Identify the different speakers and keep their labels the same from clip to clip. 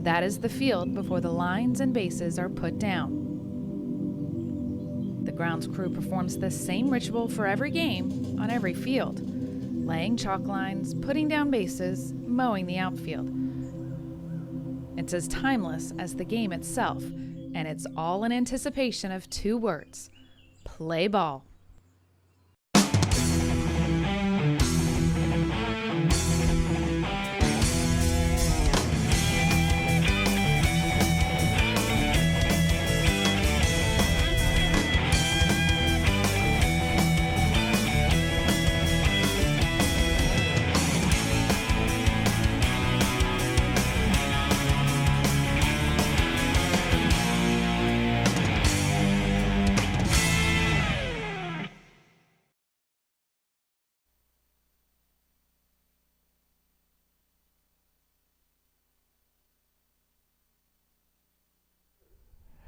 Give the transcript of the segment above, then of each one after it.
Speaker 1: That is the field before the lines and bases are put down. The grounds crew performs the same ritual for every game on every field, laying chalk lines, putting down bases, mowing the outfield. It's as timeless as the game itself, and it's all in anticipation of two words: play ball.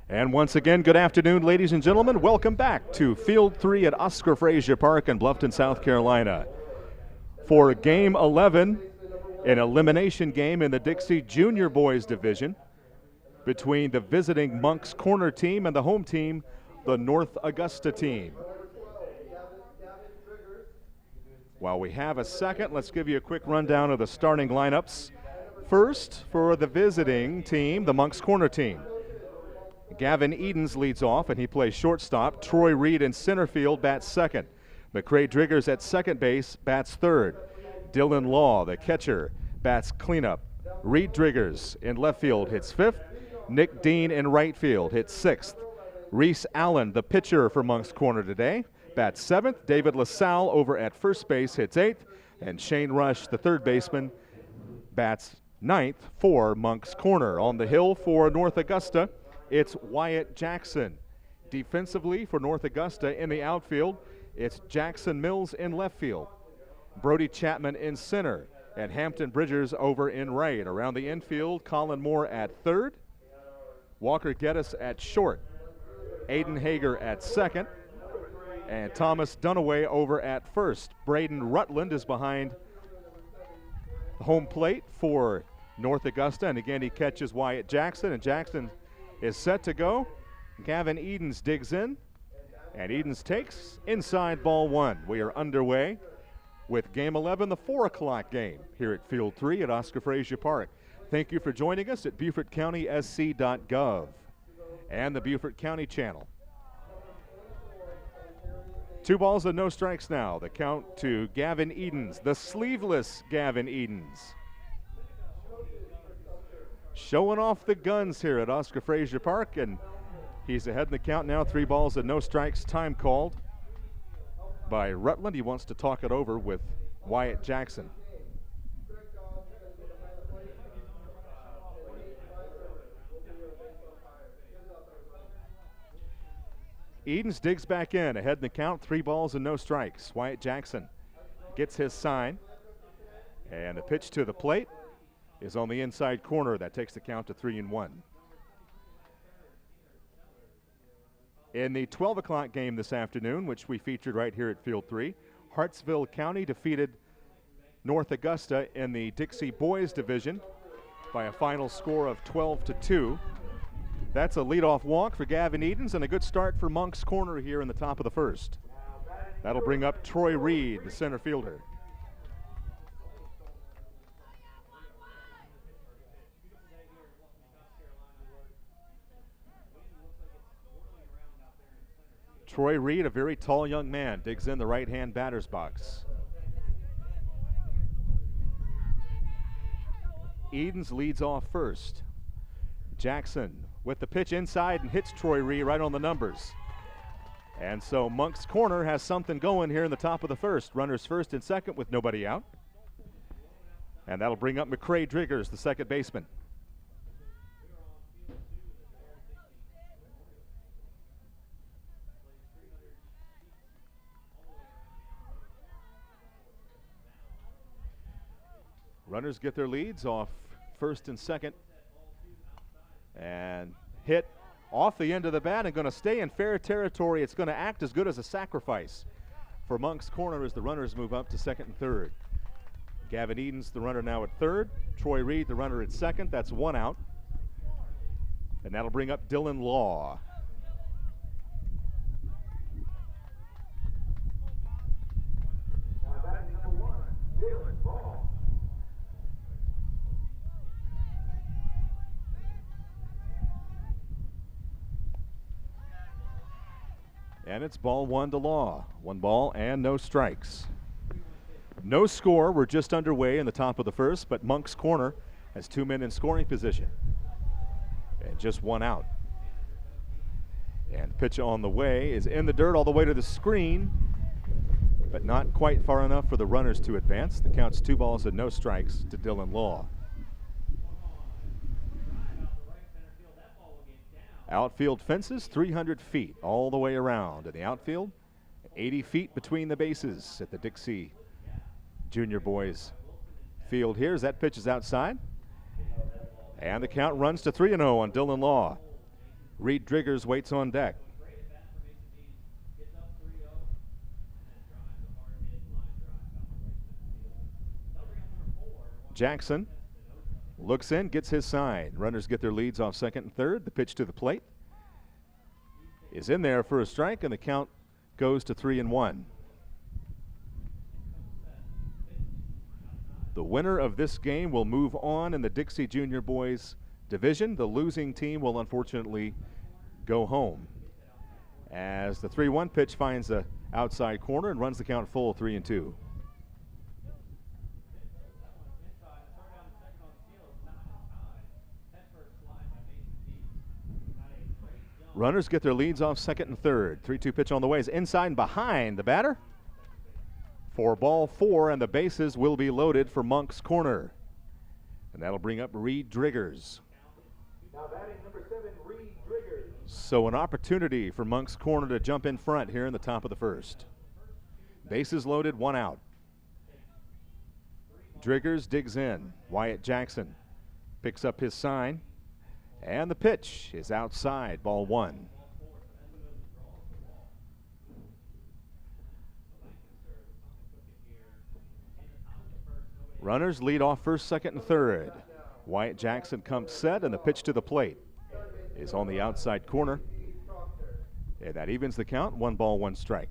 Speaker 2: And once again, good afternoon, ladies and gentlemen. Welcome back to Field 3 at Oscar Frazier Park in Bluffton, South Carolina. For Game 11, an elimination game in the Dixie Junior Boys Division between the visiting Moncks Corner team and the home team, the North Augusta team. While we have a second, let's give you a quick rundown of the starting lineups. First, for the visiting team, the Moncks Corner team. Gavin Edens leads off, and he plays shortstop. Troy Reed in center field bats second. McCrae Driggers at second base bats third. Dylan Law, the catcher, bats cleanup. Reed Driggers in left field hits fifth. Nick Dean in right field hits sixth. Reese Allen, the pitcher for Moncks Corner today, bats seventh. David LaSalle over at first base hits eighth. And Shane Rush, the third baseman, bats ninth for Moncks Corner. On the hill for North Augusta, it's Wyatt Jackson. Defensively for North Augusta in the outfield, it's Jackson Mills in left field. Brody Chapman in center, and Hampton Bridgers over in right. Around the infield, Colin Moore at third. Walker Geddes at short. Aiden Hager at second. And Thomas Dunaway over at first. Braden Rutland is behind home plate for North Augusta. And again, he catches Wyatt Jackson, and Jackson is set to go. Gavin Edens digs in, and Edens takes inside ball one. We are underway with Game 11, the 4 o'clock game here at Field 3 at Oscar Frazier Park. Thank you for joining us at BeaufortCountySC.gov and the Beaufort County channel. 2 balls and no strikes now. The count to Gavin Edens, the sleeveless Gavin Edens. Showing off the guns here at Oscar Frazier Park, and he's ahead in the count now. 3 balls and no strikes. Time called by Rutland. He wants to talk it over with Wyatt Jackson. Edens digs back in, ahead in the count. 3 balls and no strikes. Wyatt Jackson gets his sign, and the pitch to the plate is on the inside corner. That takes the count to 3-1. In the 12 o'clock game this afternoon, which we featured right here at Field 3, Hartsville County defeated North Augusta in the Dixie Boys Division by a final score of 12-2. That's a leadoff walk for Gavin Edens and a good start for Moncks Corner here in the top of the first. That'll bring up Troy Reed, the center fielder. Troy Reed, a very tall young man, digs in the right-hand batter's box. Edens leads off first. Jackson with the pitch inside and hits Troy Reed right on the numbers. And so Moncks Corner has something going here in the top of the first. Runners first and second with nobody out. And that'll bring up McCrae Driggers, the second baseman. Runners get their leads off first and second, and hit off the end of the bat and going to stay in fair territory. It's going to act as good as a sacrifice for Moncks Corner as the runners move up to second and third. Gavin Edens, the runner now at third. Troy Reed, the runner at second. That's 1 out. And that'll bring up Dylan Law. And it's ball one to Law. 1 ball and no strikes. No score. We're just underway in the top of the first, but Moncks Corner has 2 men in scoring position. And just 1 out. And the pitch on the way is in the dirt all the way to the screen, but not quite far enough for the runners to advance. The count's 2 balls and no strikes to Dylan Law. Outfield fences 300 feet all the way around. In the outfield, 80 feet between the bases at the Dixie Junior Boys field here as that pitch is outside. And the count runs to 3-0 on Dylan Law. Reed Driggers waits on deck. Jackson looks in, gets his sign. Runners get their leads off second and third. The pitch to the plate is in there for a strike, and the count goes to 3-1. The winner of this game will move on in the Dixie Junior Boys division. The losing team will unfortunately go home as the 3-1 pitch finds the outside corner and runs the count full 3-2. Runners get their leads off second and third. 3-2 pitch on the way is inside and behind the batter. For ball 4, and the bases will be loaded for Moncks Corner. And that'll bring up Reed Driggers.
Speaker 3: Now batting number 7, Reed Driggers.
Speaker 2: So an opportunity for Moncks Corner to jump in front here in the top of the first. Bases loaded, 1 out. Driggers digs in. Wyatt Jackson picks up his sign. And the pitch is outside, ball 1. Runners lead off first, second, and third. Wyatt Jackson comes set, and the pitch to the plate is on the outside corner. And that evens the count, 1 ball, 1 strike.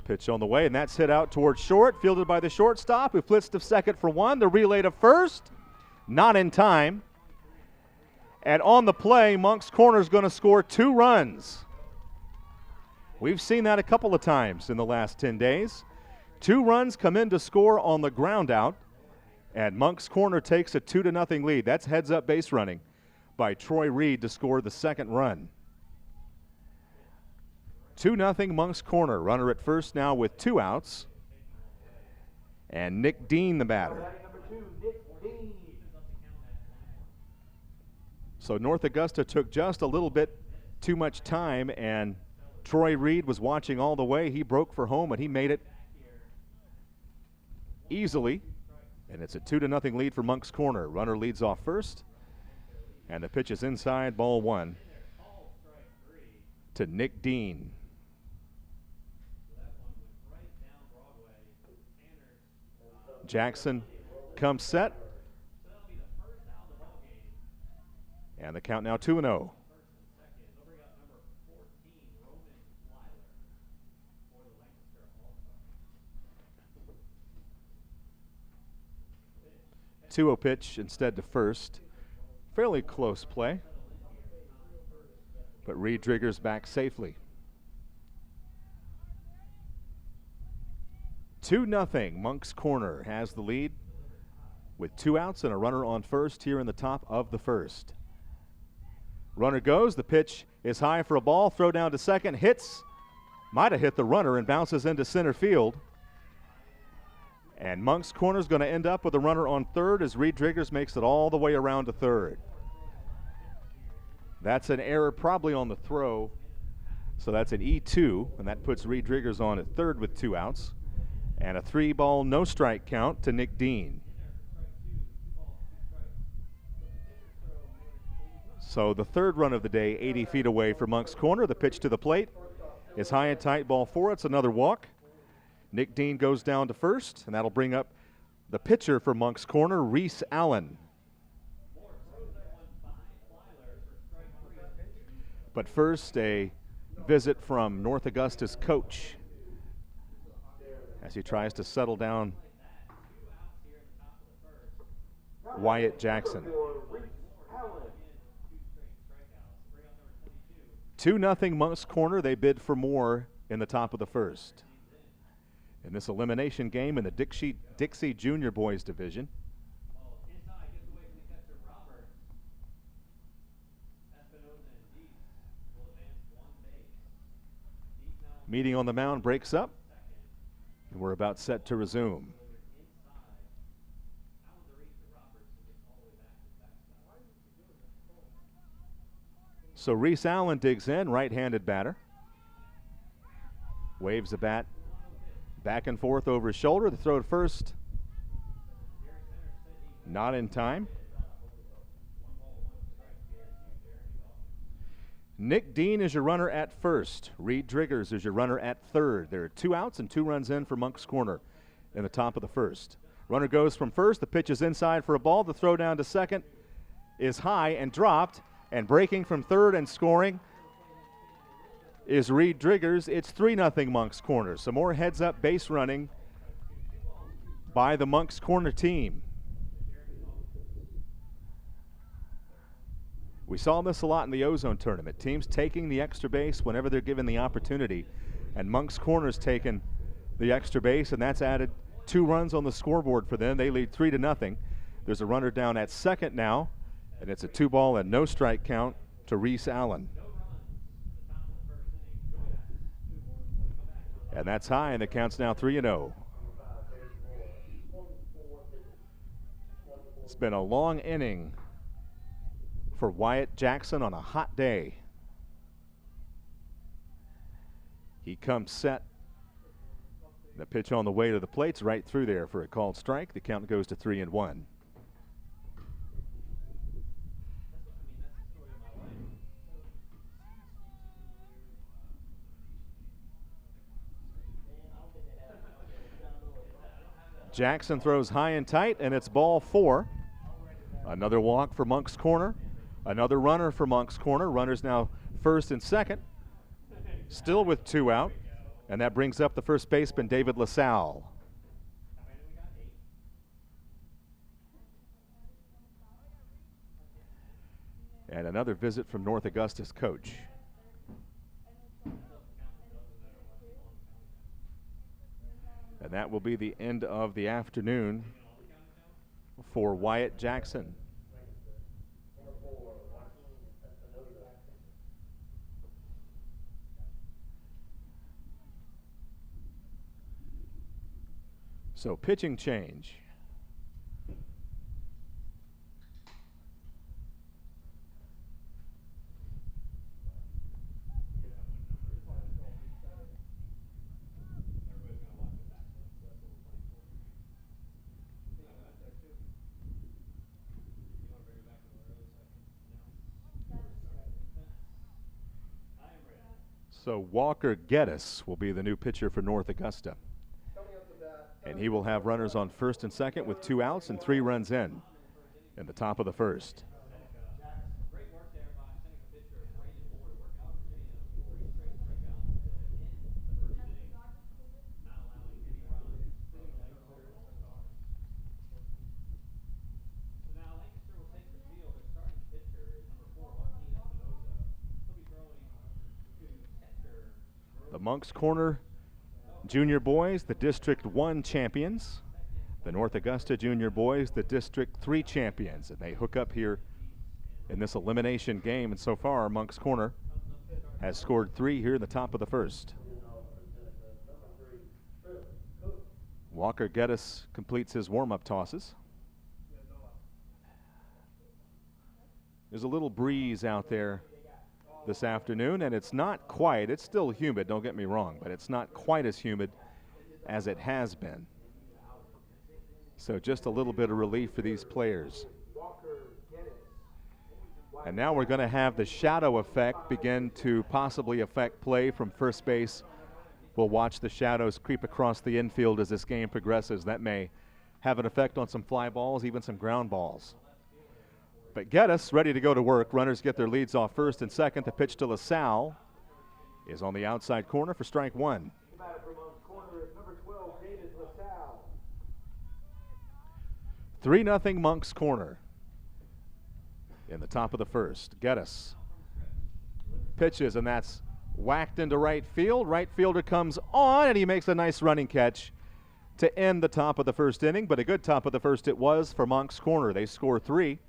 Speaker 2: Pitch on the way, and that's hit out towards short, fielded by the shortstop, who flips to second for 1. The relay to first, not in time. And on the play, Moncks Corner is going to score 2 runs. We've seen that a couple of times in the last 10 days. 2 runs come in to score on the ground out, and Moncks Corner takes a 2-0 lead. That's heads-up base running by Troy Reed to score the second run. 2-0 Moncks Corner. Runner at first now with 2 outs. And Nick Dean the batter. So North Augusta took just a little bit too much time, and Troy Reed was watching all the way. He broke for home, and he made it easily. And it's a 2-0 lead for Moncks Corner. Runner leads off first. And the pitch is inside, ball 1 to Nick Dean. Jackson comes set. And the count now 2-0. Two-0 pitch instead to first. Fairly close play. But Reed Driggers back safely. 2-0. Moncks Corner has the lead with 2 outs and a runner on first here in the top of the first. Runner goes. The pitch is high for a ball. Throw down to second. Hits. Might have hit the runner and bounces into center field. And Moncks Corner is going to end up with a runner on third as Reed Driggers makes it all the way around to third. That's an error probably on the throw. So that's an E2, and that puts Reed Driggers on at third with 2 outs. And a 3-ball, no strike count to Nick Dean. So the third run of the day, 80 feet away from Moncks Corner. The pitch to the plate is high and tight, ball 4. It's another walk. Nick Dean goes down to first, and that'll bring up the pitcher for Moncks Corner, Reese Allen. But first, a visit from North Augusta's coach as he tries to settle down Wyatt Jackson. 2-0 Moncks Corner. They bid for more in the top of the first. In this elimination game in the Dixie Junior Boys Division. Meeting on the mound breaks up, and we're about set to resume. So Reese Allen digs in, right-handed batter. Waves the bat back and forth over his shoulder. The throw to first, not in time. Nick Dean is your runner at first. Reed Driggers is your runner at third. There are 2 outs and 2 runs in for Moncks Corner in the top of the first. Runner goes from first. The pitch is inside for a ball. The throw down to second is high and dropped. And breaking from third and scoring is Reed Driggers. It's 3-0 Moncks Corner. Some more heads-up base running by the Moncks Corner team. We saw this a lot in the Ozone tournament. Teams taking the extra base whenever they're given the opportunity. And Moncks Corner's taken the extra base, and that's added 2 runs on the scoreboard for them. They lead 3-0. There's a runner down at second now, and it's a 2-ball and no strike count to Reese Allen. And that's high, and the count's now 3-0. It's been a long inning for Wyatt Jackson on a hot day. He comes set. The pitch on the way to the plate's right through there for a called strike. The count goes to 3-1. Jackson throws high and tight, and it's ball 4. Another walk for Moncks Corner. Another runner for Moncks Corner. Runners now first and second, still with 2 out. And that brings up the first baseman, David LaSalle. And another visit from North Augusta's coach. And that will be the end of the afternoon for Wyatt Jackson. So pitching change. So Walker Geddes will be the new pitcher for North Augusta. And he will have runners on first and second with 2 outs and 3 runs in the top of the first. The Moncks Corner Junior Boys, the District 1 champions. The North Augusta Junior Boys, the District 3 champions. And they hook up here in this elimination game. And so far, Moncks Corner has scored 3 here in the top of the first. Walker Geddes completes his warm-up tosses. There's a little breeze out there this afternoon, and it's not quite, it's still humid, don't get me wrong, but it's not quite as humid as it has been. So just a little bit of relief for these players. And now we're going to have the shadow effect begin to possibly affect play from first base We'll watch the shadows creep across the infield as this game progresses. That may have an effect on some fly balls, even some ground balls. But Geddes ready to go to work. Runners get their leads off first and second. The pitch to LaSalle is on the outside corner for strike one.
Speaker 3: The batter from Moncks corner is number 12, David LaSalle.
Speaker 2: 3-0 Moncks corner in the top of the first. Geddes pitches, and that's whacked into right field. Right fielder comes on, and he makes a nice running catch to end the top of the first inning. But a good top of the first it was for Moncks corner. They score 3.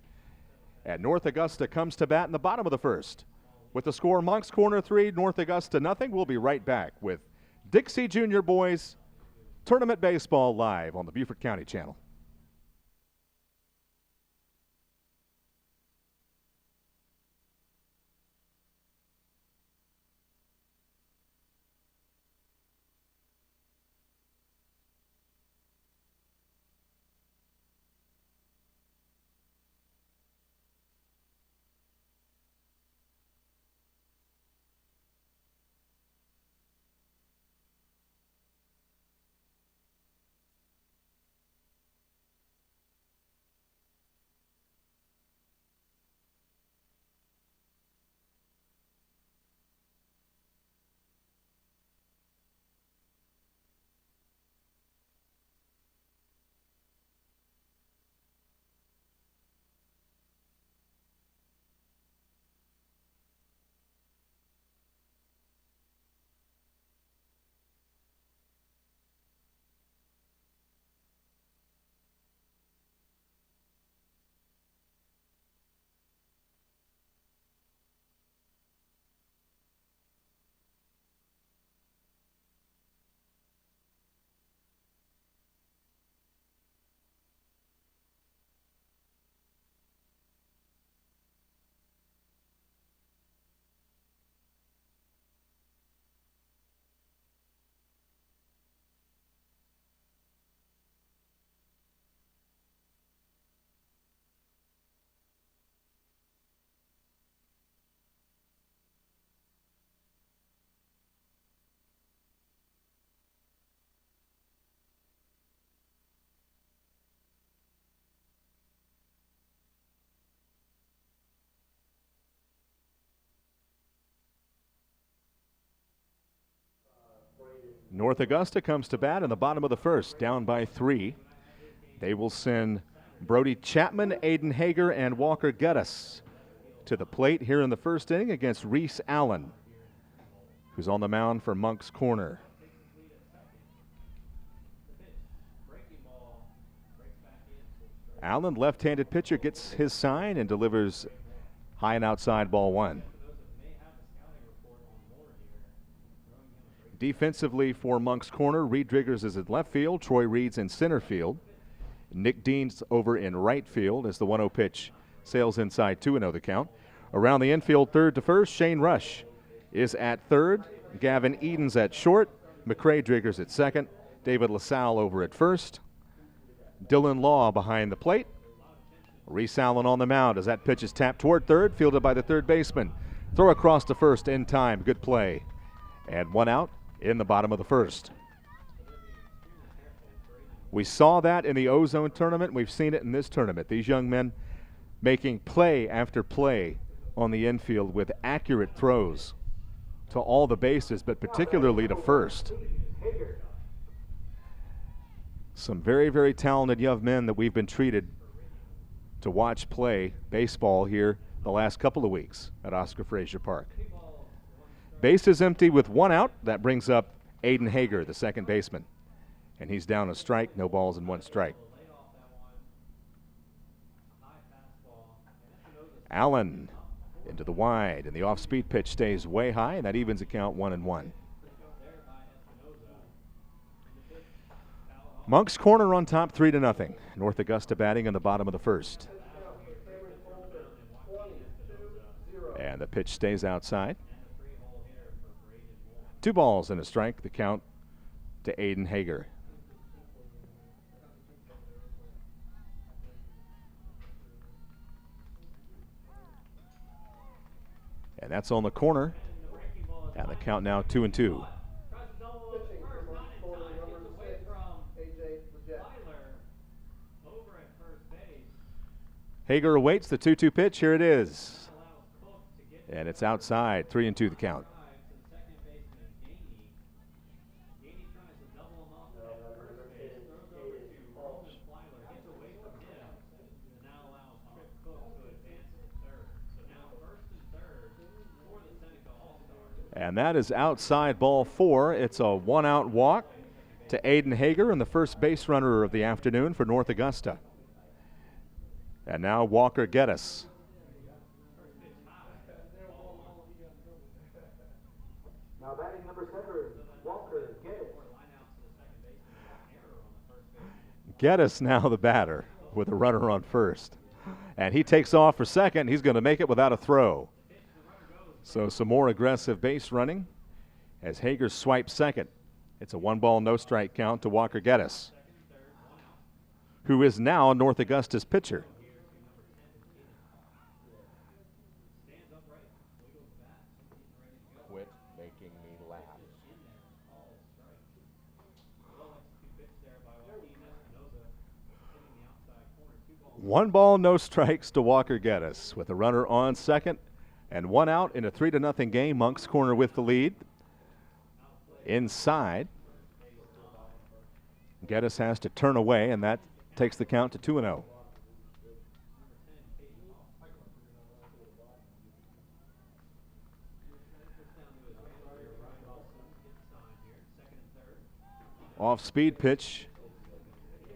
Speaker 2: And North Augusta comes to bat in the bottom of the first. With the score, Moncks corner 3, North Augusta nothing. We'll be right back with Dixie Junior Boys Tournament Baseball live on the Beaufort County Channel. North Augusta comes to bat in the bottom of the first, down by 3. They will send Brody Chapman, Aiden Hager, and Walker Geddes to the plate here in the first inning against Reese Allen, who's on the mound for Moncks corner. Allen, left-handed pitcher, gets his sign and delivers high and outside ball 1. Defensively for Moncks corner, Reed Driggers is in left field, Troy Reed's in center field. Nick Dean's over in right field as the 1-0 pitch sails inside 2-0 the count. Around the infield, third to first, Shane Rush is at third. Gavin Edens at short. McCrae Driggers at second. David LaSalle over at first. Dylan Law behind the plate. Reese Allen on the mound as that pitch is tapped toward third, fielded by the third baseman. Throw across to first in time. Good play. And 1 out in the bottom of the first. We saw that in the Ozone tournament. We've seen it in this tournament. These young men making play after play on the infield with accurate throws to all the bases, but particularly to first. Some very, very talented young men that we've been treated to watch play baseball here the last couple of weeks at Oscar Frazier Park. Base is empty with 1 out. That brings up Aiden Hager, the second baseman. And he's down a strike, no balls and 1 strike. Allen into the wide, and the off-speed pitch stays way high, and that evens the count 1-1. Moncks corner on top 3-0. North Augusta batting in the bottom of the first. And the pitch stays outside. 2 balls and a strike, the count to Aiden Hager. And that's on the corner. And the count now 2-2. Hager awaits the 2-2 pitch. Here it is. And it's outside. 3-2 the count. And that is outside ball 4. It's a 1-out walk to Aiden Hager and the first base runner of the afternoon for North Augusta. And now Walker Geddes.
Speaker 3: Now batting number 7, Walker Geddes.
Speaker 2: Geddes now the batter with a runner on first. And he takes off for second. He's going to make it without a throw. So some more aggressive base running as Hager swipes second. It's a 1-ball, no-strike count to Walker Geddes, who is now North Augusta's pitcher. Quit making me laugh. 1 ball, no strikes to Walker Geddes with a runner on second and 1 out in a 3-0 game. Moncks Corner with the lead. Inside, Geddes has to turn away, and that takes the count to 2-0. Off-speed pitch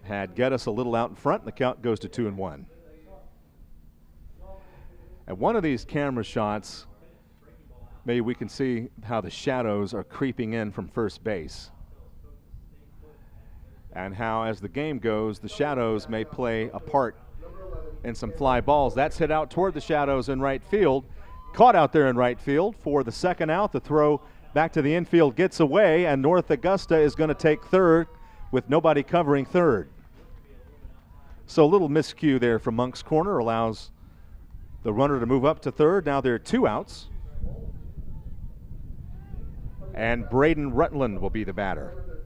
Speaker 2: had Geddes a little out in front, and the count goes to 2-1. At one of these camera shots, maybe we can see how the shadows are creeping in from first base. And how, as the game goes, the shadows may play a part in some fly balls. That's hit out toward the shadows in right field. Caught out there in right field for the second out. The throw back to the infield gets away, and North Augusta is going to take third with nobody covering third. So a little miscue there from Moncks Corner allows the runner to move up to third. Now there are 2 outs. And Braden Rutland will be the batter.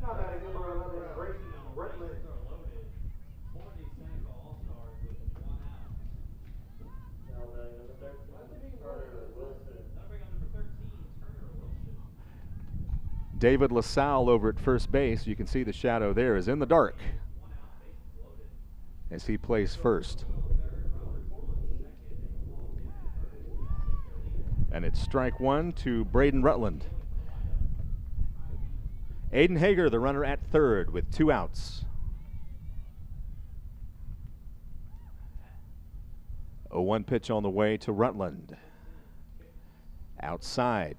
Speaker 3: Now batting number 11, Braden Rutland.
Speaker 2: David LaSalle over at first base. You can see the shadow there is in the dark as he plays first. And it's strike 1 to Braden Rutland. Aiden Hager, the runner at third with 2 outs. 0-1 pitch on the way to Rutland. Outside.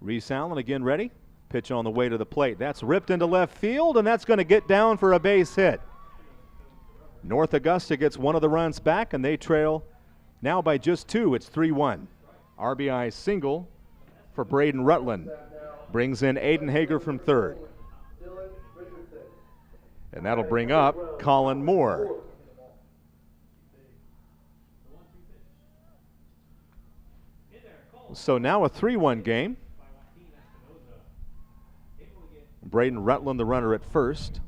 Speaker 2: Reese Allen again ready. Pitch on the way to the plate. That's ripped into left field, and that's going to get down for a base hit. North Augusta gets one of the runs back, and they trail now by just 2. It's 3-1. RBI single for Braden Rutland. Brings in Aiden Hager from third. And that'll bring up Colin Moore. So now a 3-1 game. Braden Rutland, the runner at first.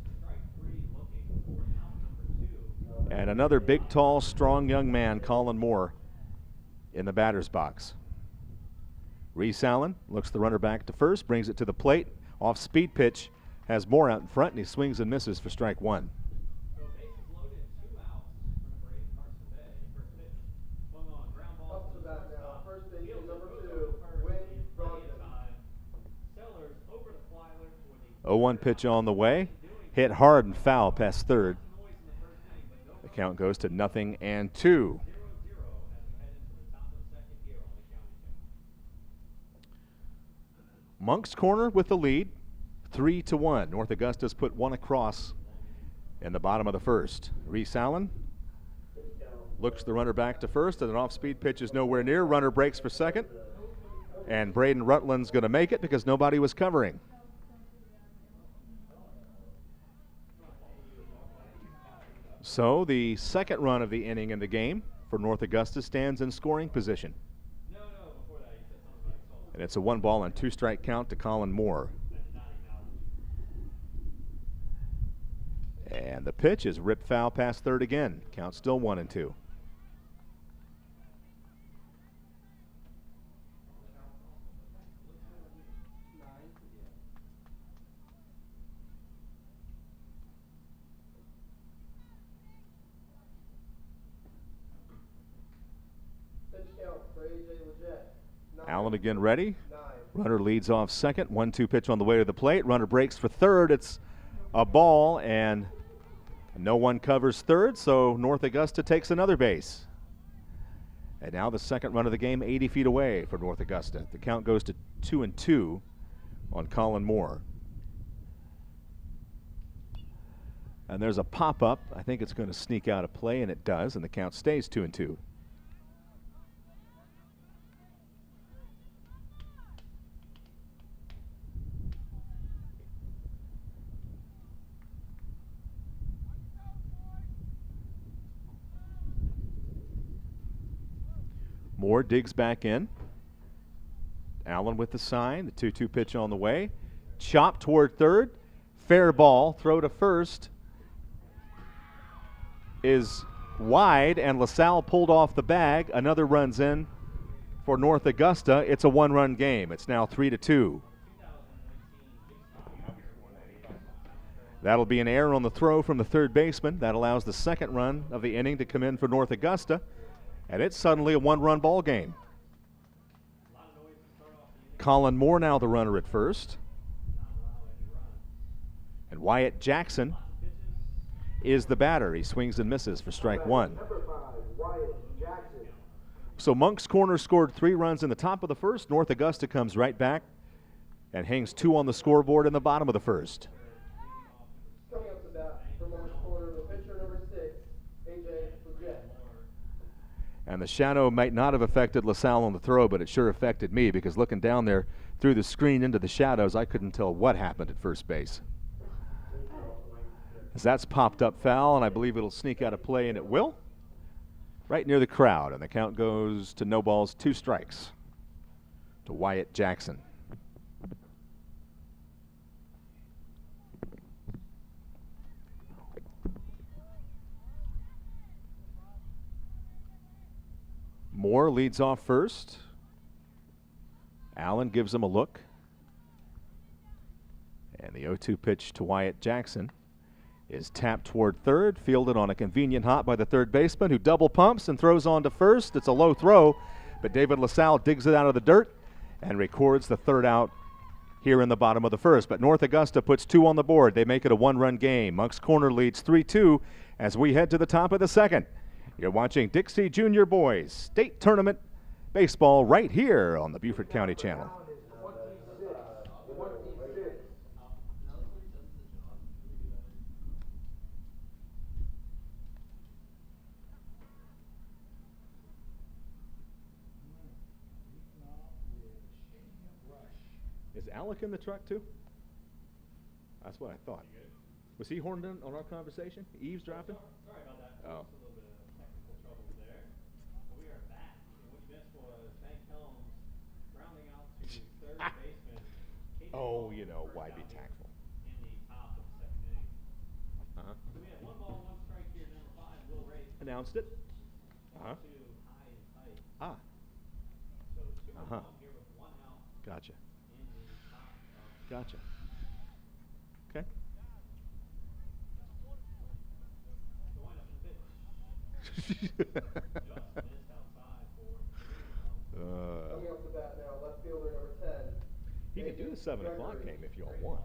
Speaker 2: And another big, tall, strong young man, Colin Moore, in the batter's box. Reese Allen looks the runner back to first, brings it to the plate. Off-speed pitch has Moore out in front, and he swings and misses for strike 1. Oh, 0-1 pitch on the way. Hit hard and foul past third. The count goes to 0-2. Moncks Corner with the lead, 3-1. North Augusta's put 1 across in the bottom of the first. Reese Allen looks the runner back to first, and an off-speed pitch is nowhere near. Runner breaks for second, and Braden Rutland's going to make it because nobody was covering. So the second run of the inning in the game for North Augusta stands in scoring position. And it's a 1 ball and 2 strike count to Colin Moore. And the pitch is ripped foul past third again. Count still 1-2. Allen again ready. Runner leads off second. 1-2 pitch on the way to the plate. Runner breaks for third. It's a ball, and no one covers third, so North Augusta takes another base. And now the second run of the game, 80 feet away for North Augusta. The count goes to 2-2 on Colin Moore. And there's a pop-up. I think it's going to sneak out of play, and it does, and the count stays 2-2. Moore digs back in. Allen with the sign. The 2-2 pitch on the way. Chop toward third. Fair ball. Throw to first is wide, and LaSalle pulled off the bag. Another run's in for North Augusta. It's a 1-run game. It's now 3-2. That'll be an error on the throw from the third baseman. That allows the second run of the inning to come in for North Augusta. And it's suddenly a 1-run ball game. Colin Moore now the runner at first. And Wyatt Jackson is the batter. He swings and misses for strike one. So Moncks Corner scored 3 runs in the top of the first. North Augusta comes right back and hangs 2 on the scoreboard in the bottom of the first.
Speaker 3: Coming up to bat for Moncks Corner, the pitcher number 6, AJ Leggett.
Speaker 2: And the shadow might not have affected LaSalle on the throw, but it sure affected me, because looking down there through the screen into the shadows, I couldn't tell what happened at first base. As that's popped up foul, and I believe it'll sneak out of play, and it will. Right near the crowd, and the count goes to no balls, 2 strikes to Wyatt Jackson. Moore leads off first. Allen gives him a look. And the 0-2 pitch to Wyatt Jackson is tapped toward third, fielded on a convenient hop by the third baseman, who double pumps and throws on to first. It's a low throw, but David LaSalle digs it out of the dirt and records the third out here in the bottom of the first. But North Augusta puts 2 on the board. They make it a 1-run game. Moncks Corner leads 3-2 as we head to the top of the second. You're watching Dixie Junior Boys State Tournament Baseball right here on the Beaufort County Channel. Is Alec in the truck too? That's what I thought. Was he horned in on our conversation? Eavesdropping?
Speaker 4: Sorry about that.
Speaker 2: Oh.
Speaker 4: Just a little bit of technical trouble there. But we are back. And what you missed was Hank Helms rounding out to third baseman.
Speaker 2: Oh, you know, why be tactful?
Speaker 4: In the top of the second inning.
Speaker 2: Uh-huh.
Speaker 4: So we had 1 ball, 1 strike here. Number 5, Will Ray.
Speaker 2: Announced it. Uh-huh.
Speaker 4: 2 high and tight.
Speaker 2: Ah.
Speaker 4: So 2
Speaker 2: Uh-huh.
Speaker 4: here with 1 out
Speaker 2: Gotcha.
Speaker 4: in the top of
Speaker 2: Gotcha. Okay.
Speaker 4: the windup in the pitch. Just missed outside for
Speaker 3: Coming up to bat now, left fielder number 10.
Speaker 2: He can do the 7 o'clock game if you all want.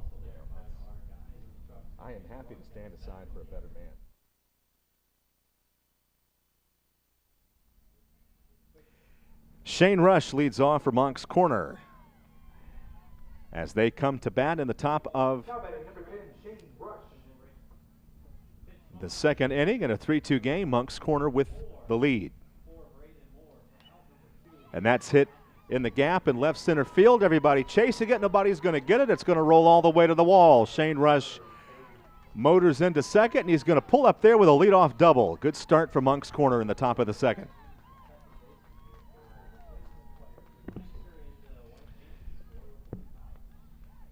Speaker 2: I am happy to stand aside for a better man. Shane Rush leads off for Moncks Corner as they come to bat in the top of
Speaker 3: Now batting number 10, Shane Rush.
Speaker 2: the second inning in a 3-2 game. Moncks Corner with the lead. And that's hit in the gap in left center field. Everybody chasing it. Nobody's going to get it. It's going to roll all the way to the wall. Shane Rush motors into second, and he's going to pull up there with a leadoff double. Good start for Moncks Corner in the top of the second.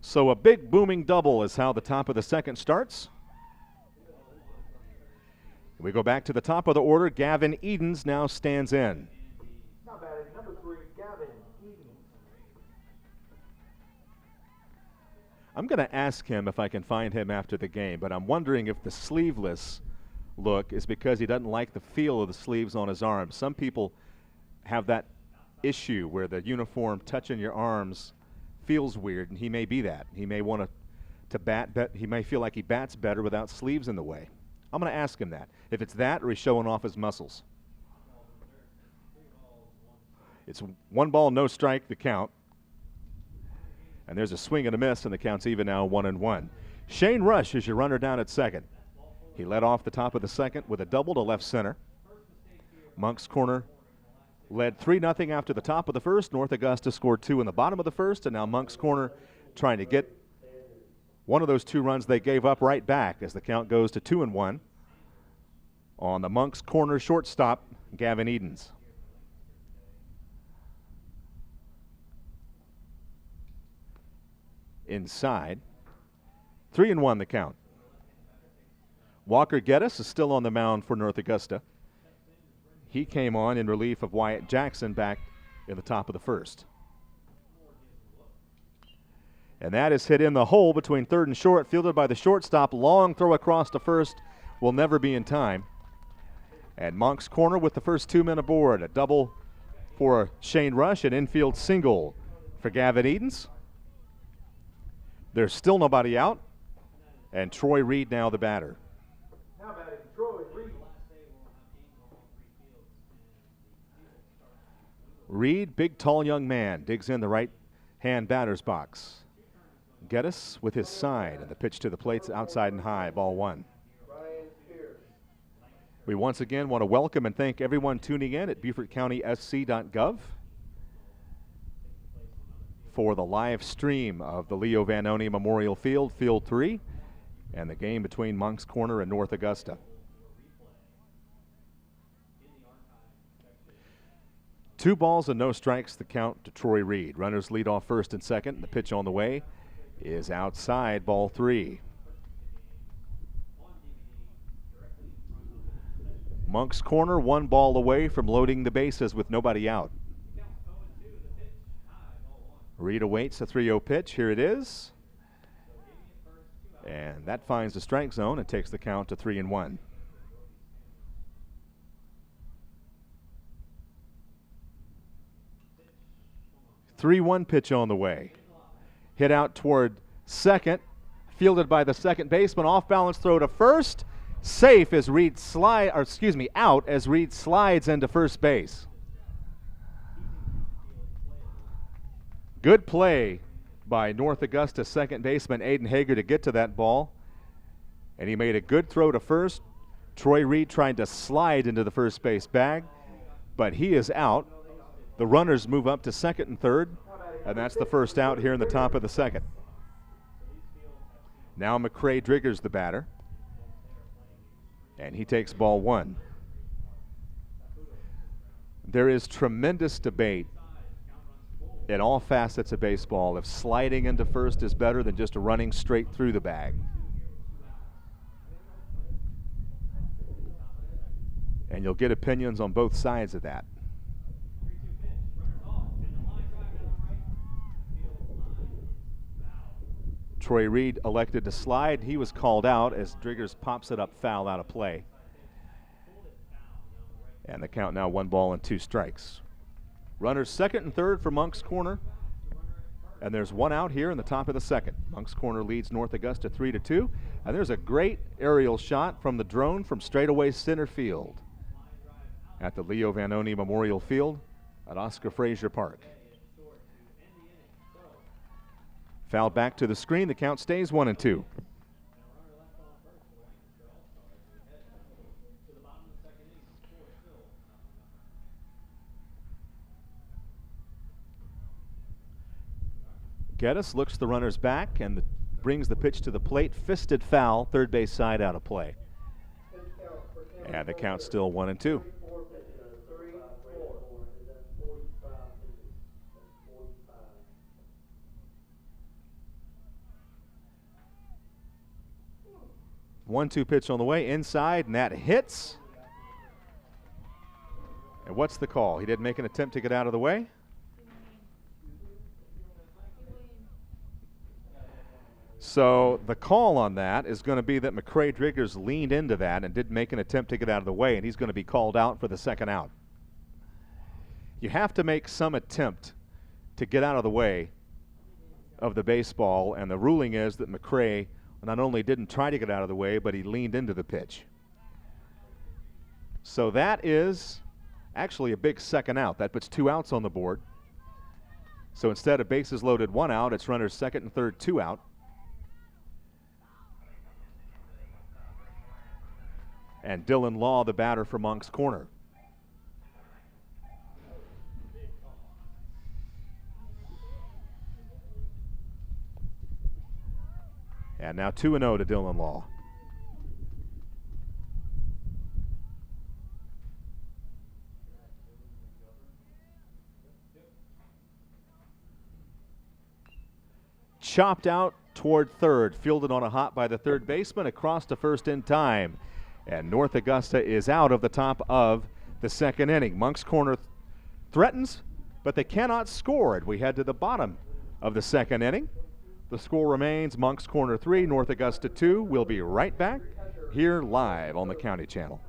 Speaker 2: So a big booming double is how the top of the second starts. We go back to the top of the order. Gavin Edens now stands in.
Speaker 3: Now batting number 3, Gavin Edens.
Speaker 2: I'm going to ask him if I can find him after the game, but I'm wondering if the sleeveless look is because he doesn't like the feel of the sleeves on his arms. Some people have that issue where the uniform touching your arms feels weird, and he may be that. He may want to bat. He may feel like he bats better without sleeves in the way. I'm going to ask him that. If it's that or he's showing off his muscles. It's 1 ball, no strike, the count. And there's a swing and a miss, and the count's even now 1-1. Shane Rush is your runner down at second. He led off the top of the second with a double to left center. Moncks Corner led 3-0 after the top of the first. North Augusta scored 2 in the bottom of the first, and now Moncks Corner trying to get one of those 2 runs they gave up right back as the count goes to 2-1 on the Moncks Corner shortstop, Gavin Edens. Inside, 3-1 the count. Walker Geddes is still on the mound for North Augusta. He came on in relief of Wyatt Jackson back in the top of the first. And that is hit in the hole between third and short, fielded by the shortstop. Long throw across to first will never be in time. And Moncks Corner with the first 2 men aboard. A double for Shane Rush, an infield single for Gavin Edens. There's still nobody out, and Troy Reed now the batter.
Speaker 3: Now batting Troy Reed.
Speaker 2: Reed, big, tall young man, digs in the right-hand batter's box. Geddes with his side, and the pitch to the plate's outside and high, ball 1. We once again want to welcome and thank everyone tuning in at BeaufortCountySC.gov for the live stream of the Leo Vanoni Memorial Field, Field 3, and the game between Moncks Corner and North Augusta. 2 balls and no strikes, the count to Troy Reed. Runners lead off first and second. The pitch on the way is outside, ball 3. Moncks Corner 1 ball away from loading the bases with nobody out. Reed awaits a 3-0 pitch. Here it is. And that finds the strike zone and takes the count to 3-1. Three-1 pitch on the way. Hit out toward second. Fielded by the second baseman. Off balance throw to first. Safe as Reed out as Reed slides into first base. Good play by North Augusta second baseman Aiden Hager to get to that ball. And he made a good throw to first. Troy Reed trying to slide into the first base bag, but he is out. The runners move up to second and third, and that's the first out here in the top of the second. Now McCrae Driggers the batter, and he takes ball 1. There is tremendous debate in all facets of baseball if sliding into first is better than just running straight through the bag. And you'll get opinions on both sides of that. Troy Reed elected to slide. He was called out as Driggers pops it up foul out of play. And the count now 1 ball and 2 strikes. Runners second and third for Moncks Corner. And there's 1 out here in the top of the second. Moncks Corner leads North Augusta 3-2. And there's a great aerial shot from the drone from straightaway center field at the Leo Vanoni Memorial Field at Oscar Frazier Park. Fouled back to the screen. The count stays 1-2. Geddes looks the runners back and brings the pitch to the plate. Fisted foul, third base side out of play. And the count still 1-2. 1-2 pitch on the way inside, and that hits. And what's the call? He did make an attempt to get out of the way. So the call on that is going to be that McCray Driggers leaned into that and did make an attempt to get out of the way, and he's going to be called out for the second out. You have to make some attempt to get out of the way of the baseball, and the ruling is that McCray not only didn't try to get out of the way, but he leaned into the pitch. So that is actually a big second out. That puts 2 outs on the board. So instead of bases loaded 1 out, it's runners second and third 2 out. And Dylan Law, the batter for Moncks Corner. And now 2-0 to Dylan Law. Chopped out toward third, fielded on a hop by the third baseman, across to first in time. And North Augusta is out of the top of the second inning. Moncks Corner threatens, but they cannot score it. We head to the bottom of the second inning. The score remains Moncks Corner 3, North Augusta 2. We'll be right back here live on the County Channel.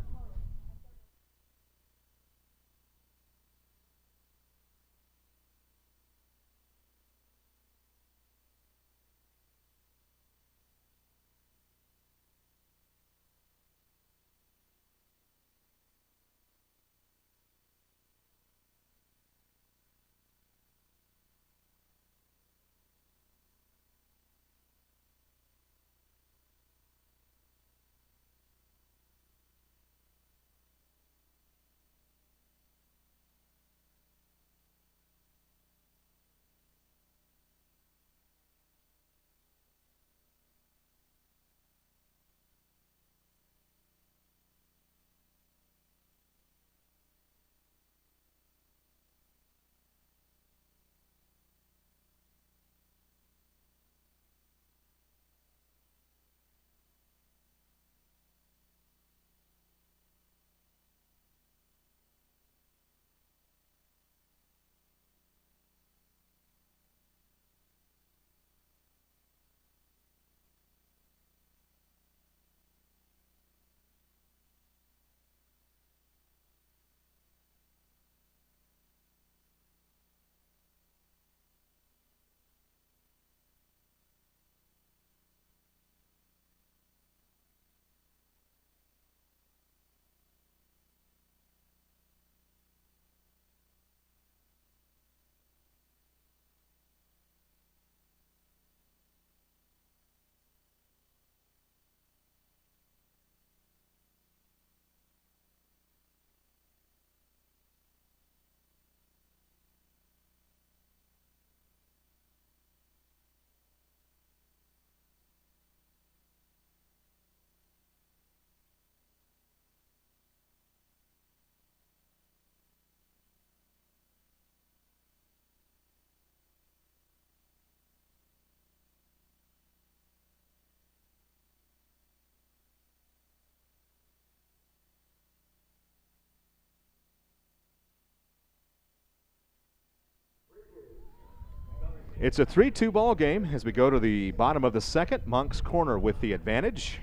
Speaker 2: It's a 3-2 ball game as we go to the bottom of the second. Moncks Corner with the advantage.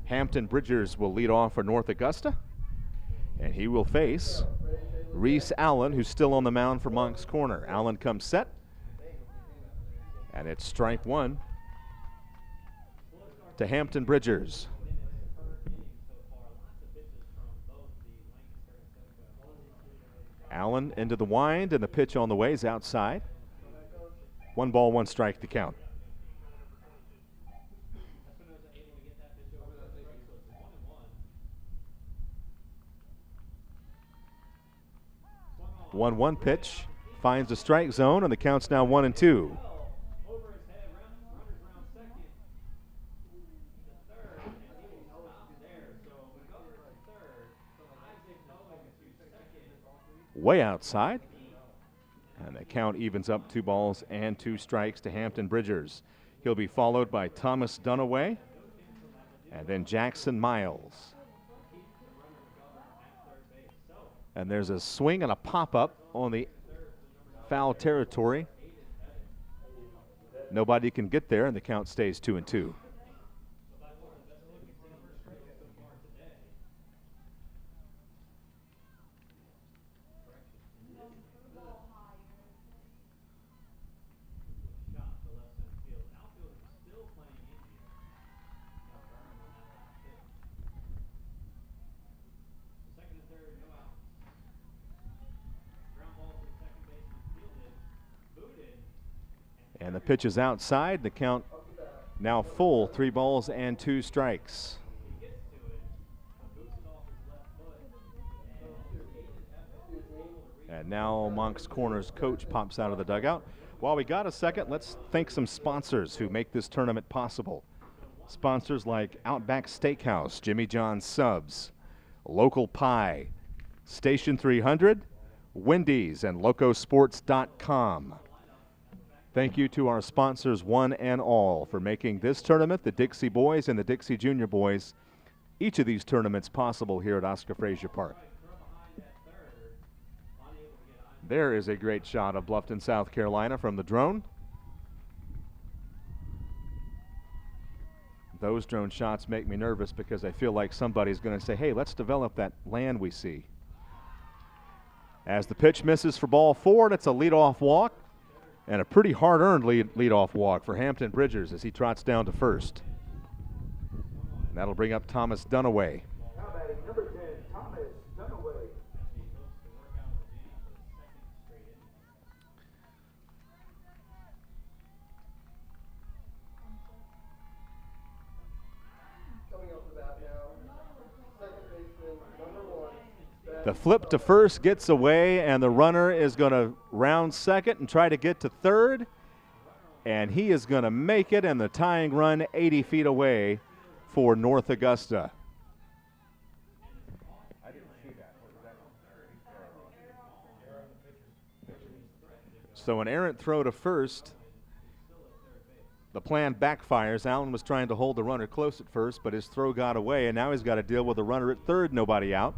Speaker 2: Hampton Bridgers will lead off for North Augusta, and he will face Reese Allen, who's still on the mound for Moncks Corner. Allen comes set, and it's strike 1 to Hampton Bridgers. Allen into the wind, and the pitch on the way is outside. 1 ball, 1 strike to count. The 1-1 pitch finds the strike zone, and the count's now 1-2. Way outside. And the count evens up 2 balls and 2 strikes to Hampton Bridgers. He'll be followed by Thomas Dunaway And then Jackson Miles. And there's a swing and a pop-up on the foul territory. Nobody can get there, and the count stays 2-2. And the pitch is outside. The count now full, 3 balls and 2 strikes. And now Moncks Corner's coach pops out of the dugout. While we got a second, let's thank some sponsors who make this tournament possible. Sponsors like Outback Steakhouse, Jimmy John's Subs, Local Pie, Station 300, Wendy's, and Locosports.com. Thank you to our sponsors, one and all, for making this tournament, the Dixie Boys and the Dixie Junior Boys, each of these tournaments possible here at Oscar Frazier Park. There is a great shot of Bluffton, South Carolina from the drone. Those drone shots make me nervous because I feel like somebody's going to say, hey, let's develop that land we see. As the pitch misses for ball 4, and it's a leadoff walk. And a pretty hard-earned leadoff walk for Hampton Bridgers as he trots down to first. And that'll bring up Thomas Dunaway.
Speaker 3: Now batting number 10, Thomas Dunaway. Coming up to bat now, second baseman, number 1.
Speaker 2: The flip to first gets away, and the runner is going to round second and try to get to third. And he is going to make it, and the tying run 80 feet away for North Augusta. So an errant throw to first. The plan backfires. Allen was trying to hold the runner close at first, but his throw got away, and now he's got to deal with a runner at third, nobody out.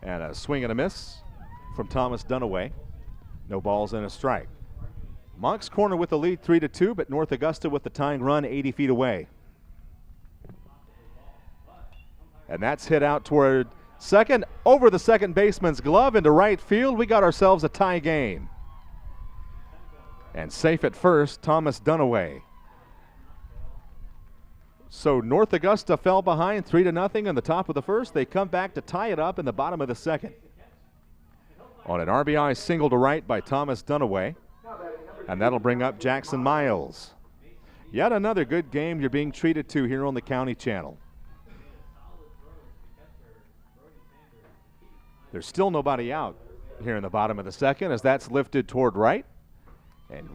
Speaker 2: And a swing and a miss from Thomas Dunaway. No balls and a strike. Moncks Corner with the lead 3-2, but North Augusta with the tying run 80 feet away. And that's hit out toward second, over the second baseman's glove into right field. We got ourselves a tie game. And safe at first, Thomas Dunaway. So North Augusta fell behind 3-0 in the top of the first. They come back to tie it up in the bottom of the second. On an RBI single to right by Thomas Dunaway. And that'll bring up Jackson Miles. Yet another good game you're being treated to here on the County Channel. There's still nobody out here in the bottom of the second as that's lifted toward right and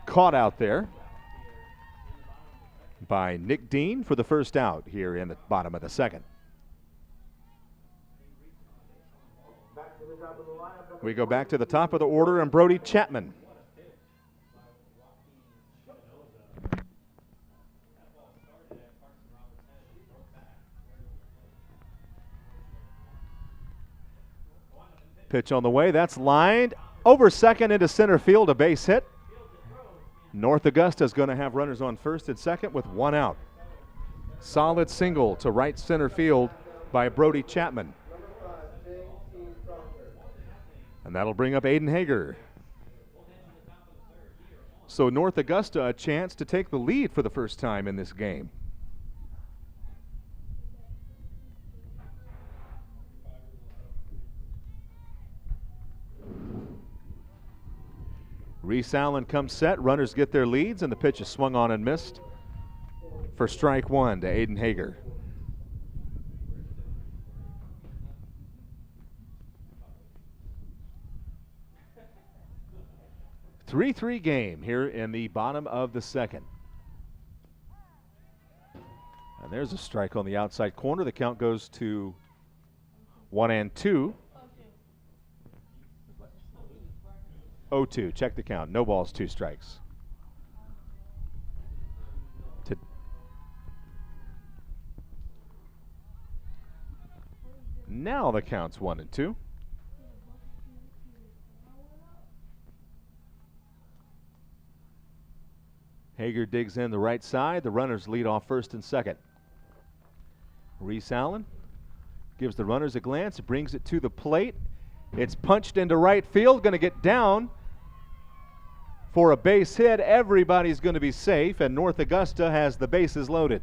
Speaker 2: caught out there by Nick Dean for the first out here in the bottom of the second. We go back to the top of the order and Brody Chapman. Pitch on the way, that's lined over second into center field, a base hit. North Augusta is going to have runners on first and second with 1 out. Solid single to right center field by Brody Chapman. And that'll bring up Aiden Hager. So North Augusta a chance to take the lead for the first time in this game. Reese Allen comes set, runners get their leads, and the pitch is swung on and missed for strike 1 to Aiden Hager. 3-3 game here in the bottom of the second. And there's a strike on the outside corner. The count goes to 1-2. 0-2. Check the count. No balls, 2 strikes. Now the count's 1-2. Hager digs in the right side. The runners lead off first and second. Reese Allen gives the runners a glance, brings it to the plate. It's punched into right field, going to get down for a base hit. Everybody's going to be safe, and North Augusta has the bases loaded.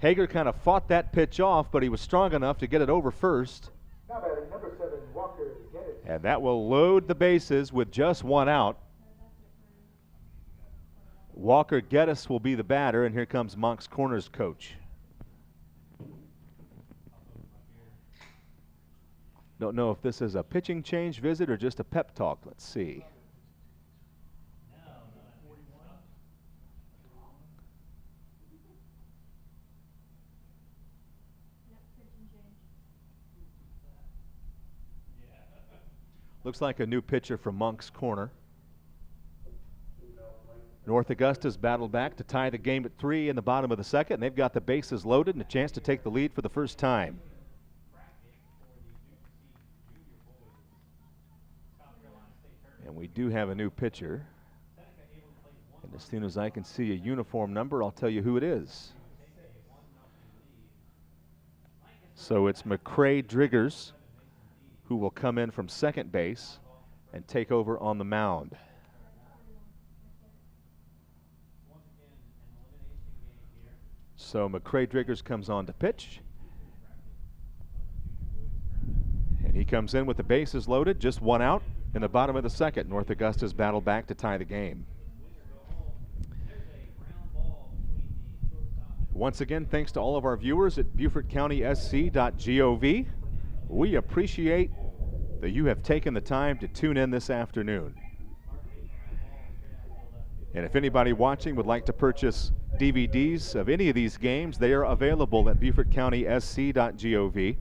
Speaker 2: Hager kind of fought that pitch off, but he was strong enough to get it over first.
Speaker 3: Now batting number 7, Walker Geddes.
Speaker 2: And that will load the bases with just one out. Walker Geddes will be the batter, and here comes Moncks Corners coach. Don't know if this is a pitching change visit or just a pep talk. Let's see. Looks like a new pitcher from Moncks Corner. North Augusta's battled back to tie the game at 3 in the bottom of the second. They've got the bases loaded and a chance to take the lead for the first time. And we do have a new pitcher. And as soon as I can see a uniform number, I'll tell you who it is. So it's McCrae Driggers, who will come in from second base and take over on the mound. So McCrae Driggers comes on to pitch. And he comes in with the bases loaded, just one out in the bottom of the second. North Augusta's battled back to tie the game. Once again, thanks to all of our viewers at BeaufortCountySC.gov. We appreciate that you have taken the time to tune in this afternoon. And if anybody watching would like to purchase DVDs of any of these games, they are available at BeaufortCountySC.gov.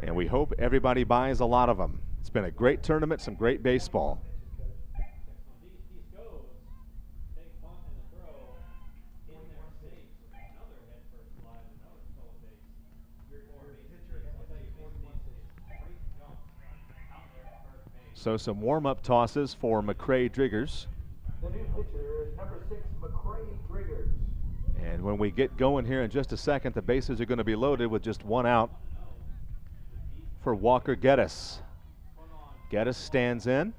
Speaker 2: And we hope everybody buys a lot of them. It's been a great tournament, some great baseball. So some warm-up tosses for McCrae Driggers.
Speaker 3: The new pitcher is number 6, McCrae Driggers.
Speaker 2: And when we get going here in just a second, the bases are going to be loaded with just one out for Walker Geddes. Geddes stands in.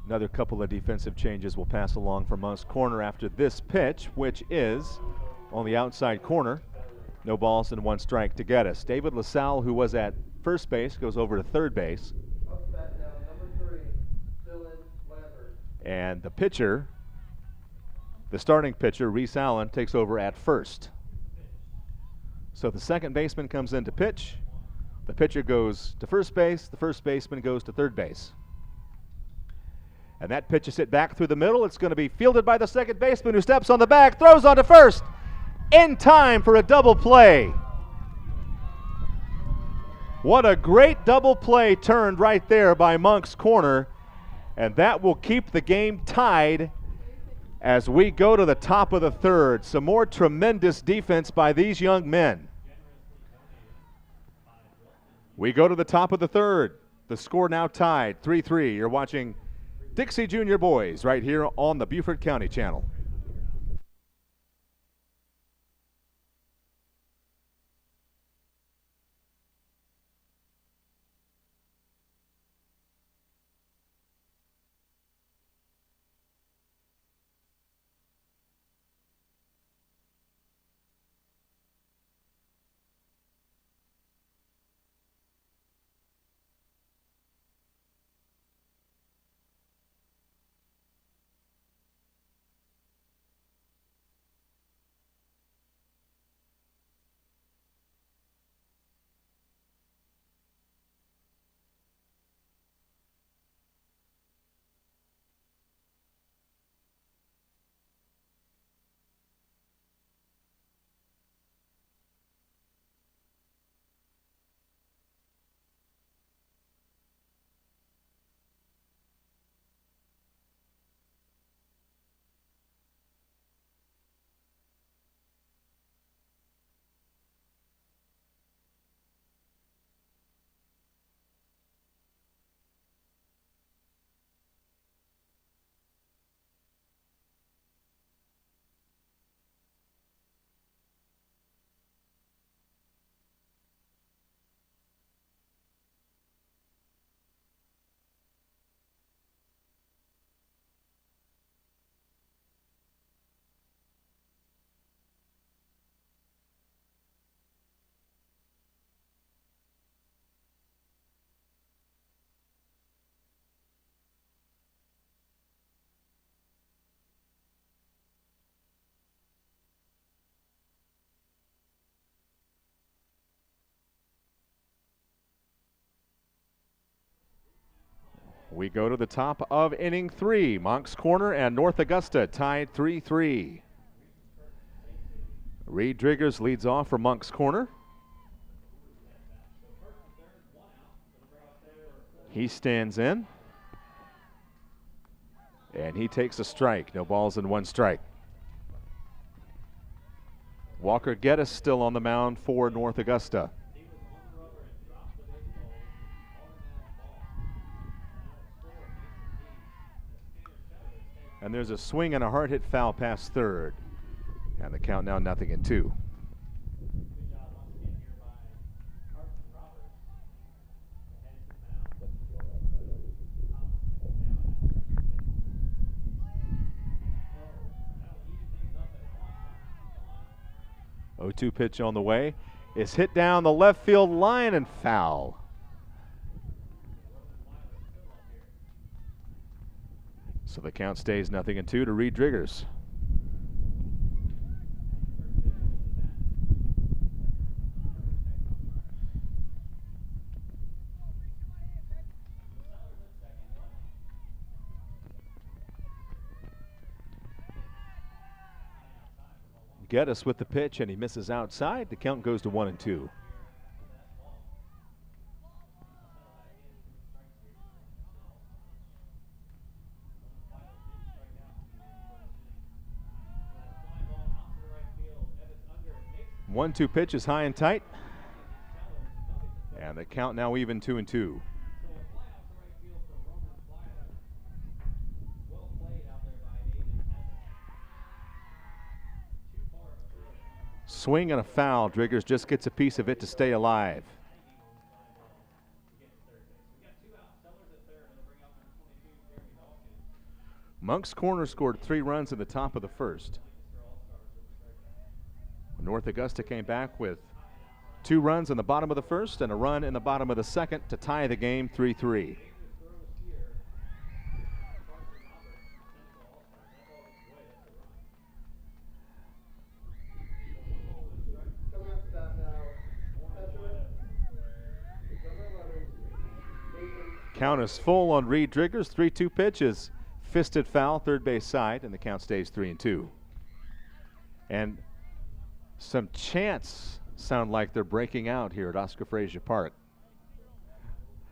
Speaker 2: Another couple of defensive changes will pass along from Moncks Corner after this pitch, which is on the outside corner. No balls and one strike to Geddes. David LaSalle, who was at first base, goes over to third base.
Speaker 3: Up bat now, number 3, Dylan Lambert.
Speaker 2: And the pitcher, the starting pitcher, Reese Allen, takes over at first. So the second baseman comes in to pitch. The pitcher goes to first base. The first baseman goes to third base. And that pitch is hit back through the middle. It's going to be fielded by the second baseman, who steps on the bag, throws on to first, in time for a double play. What a great double play turned right there by Moncks Corner. And that will keep the game tied as we go to the top of the third. Some more tremendous defense by these young men. We go to the top of the third. The score now tied, 3-3. You're watching Dixie Junior Boys right here on the Beaufort County Channel. We go to the top of inning 3. Moncks Corner and North Augusta tied 3-3. Reed Driggers leads off for Moncks Corner. He stands in. And he takes a strike. No balls and 1 strike. Walker Geddes still on the mound for North Augusta. And there's a swing and a hard hit foul past third. And the count now 0-2. Oh, 0-2 pitch on the way. Is hit down the left field line and foul. So the count stays 0-2 to Reed Driggers. Geddes with the pitch, and he misses outside. The count goes to 1-2. One-two pitch is high and tight, and the count now even 2-2. Swing and a foul. Driggers just gets a piece of it to stay alive. Moncks Corner scored 3 runs in the top of the first. North Augusta came back with 2 runs in the bottom of the first and a run in the bottom of the second to tie the game 3-3. Count is full on Reed Driggers. 3-2 pitch is fisted foul, third base side, and the count stays 3-2. And some chants sound like they're breaking out here at Oscar Frazier Park.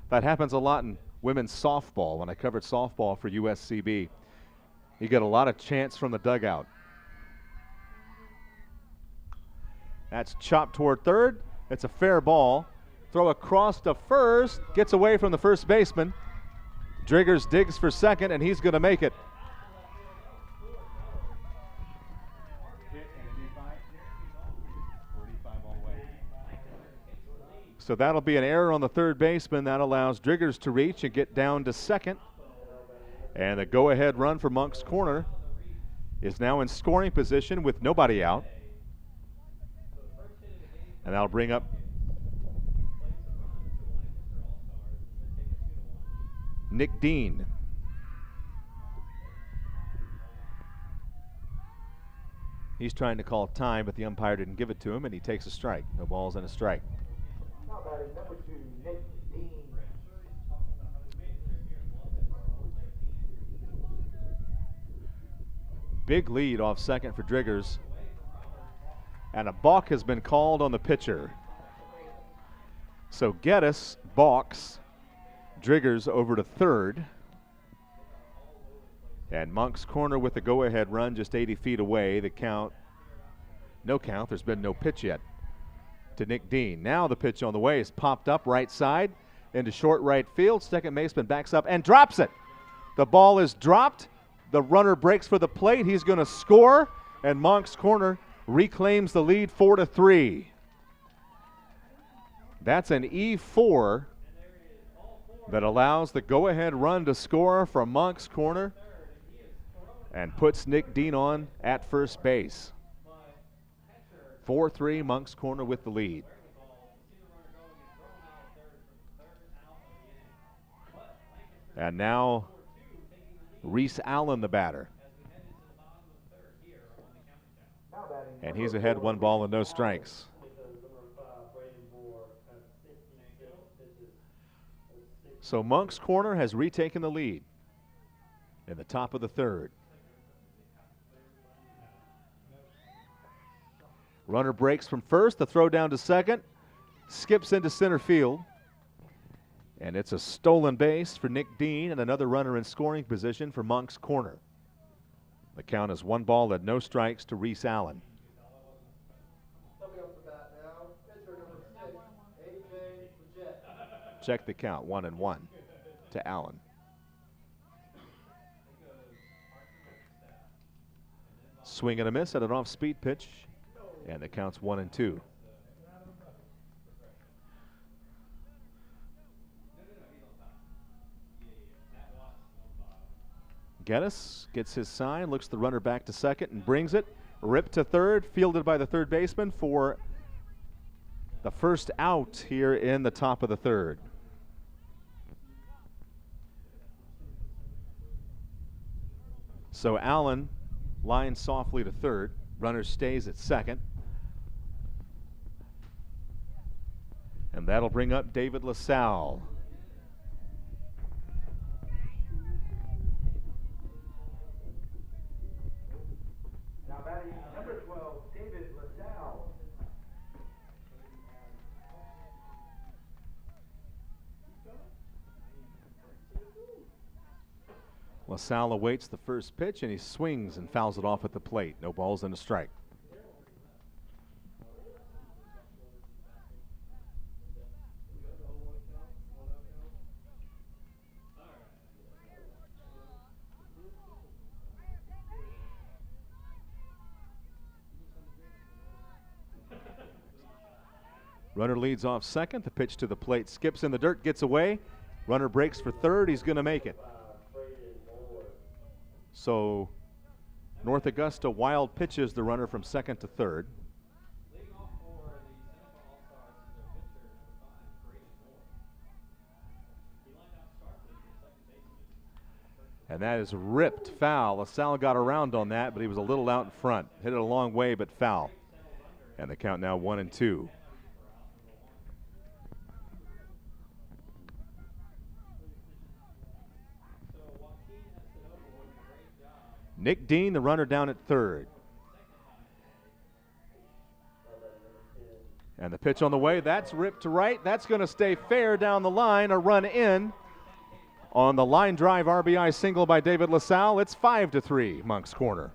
Speaker 2: That happens a lot in women's softball. When I covered softball for USCB, you get a lot of chants from the dugout. That's chopped toward third. It's a fair ball. Throw across to first, gets away from the first baseman. Driggers digs for second, and he's going to make it. So that'll be an error on the third baseman. That allows Driggers to reach and get down to second. And the go-ahead run for Moncks Corner is now in scoring position with nobody out. And that'll bring up Nick Dean. He's trying to call time, but the umpire didn't give it to him, and he takes a strike. No balls and a strike.
Speaker 3: Number 2, Nick Dean.
Speaker 2: Big lead off second for Driggers. And a balk has been called on the pitcher. So Geddes balks Driggers over to third. And Moncks Corner with the go-ahead run just 80 feet away. The count, no count. There's been no pitch yet to Nick Dean. Now the pitch on the way is popped up right side into short right field. Second baseman backs up and drops it. The ball is dropped. The runner breaks for the plate. He's going to score, and Moncks Corner reclaims the lead 4-3. That's an E4 that allows the go-ahead run to score from Moncks Corner and puts Nick Dean on at first base. 4-3, Moncks Corner with the lead. And now Reese Allen, the batter. And he's ahead 1 ball and no strikes. So Moncks Corner has retaken the lead in the top of the third. Runner breaks from first, the throw down to second, skips into center field. And it's a stolen base for Nick Dean and another runner in scoring position for Moncks Corner. The count is 1 ball and no strikes to Reese Allen.
Speaker 3: Coming up to bat now, pitcher number 6, AJ Leggett.
Speaker 2: Check the count, 1-1 to Allen. Swing and a miss at an off-speed pitch, and the count's 1-2. Geddes gets his sign, looks the runner back to second and brings it. Ripped to third, fielded by the third baseman for the first out here in the top of the third. So Allen lines softly to third. Runner stays at second. And that'll bring up David LaSalle.
Speaker 5: Now batting number 12, David LaSalle.
Speaker 2: LaSalle awaits the first pitch and he swings and fouls it off at the plate. No balls and a strike. Runner leads off second. The pitch to the plate skips in the dirt, gets away. Runner breaks for third. He's going to make it. So North Augusta Wild pitches the runner from second to third.
Speaker 4: Leading off for the Central All-Stars is their pitcher, number 5, Braden Moore. He lined out sharply for the second baseman.
Speaker 2: And that is ripped foul. LaSalle got around on that, but he was a little out in front. Hit it a long way, but foul. And the count now 1-2. Nick Dean, the runner, down at third. And the pitch on the way, that's ripped to right. That's going to stay fair down the line. A run in on the line drive RBI single by David LaSalle. It's 5-3, Moncks Corner.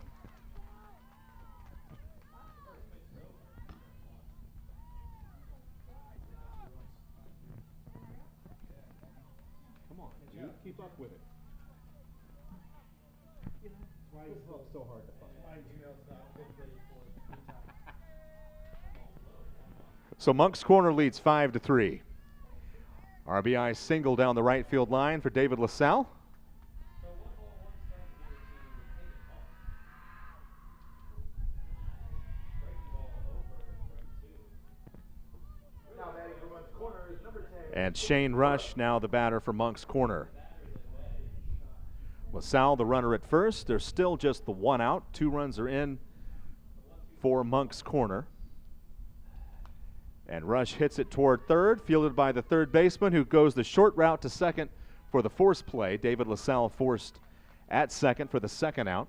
Speaker 2: Come on, dude, keep up with it.
Speaker 5: So hard to find.
Speaker 2: So Moncks Corner leads 5-3. RBI single down the right field line for David LaSalle.
Speaker 5: Now batting for Moncks Corner is number 10.
Speaker 2: And Shane Rush now the batter for Moncks Corner. LaSalle the runner at first. There's still just the one out. 2 runs are in for Moncks Corner. And Rush hits it toward third, fielded by the third baseman who goes the short route to second for the force play. David LaSalle forced at second for the second out.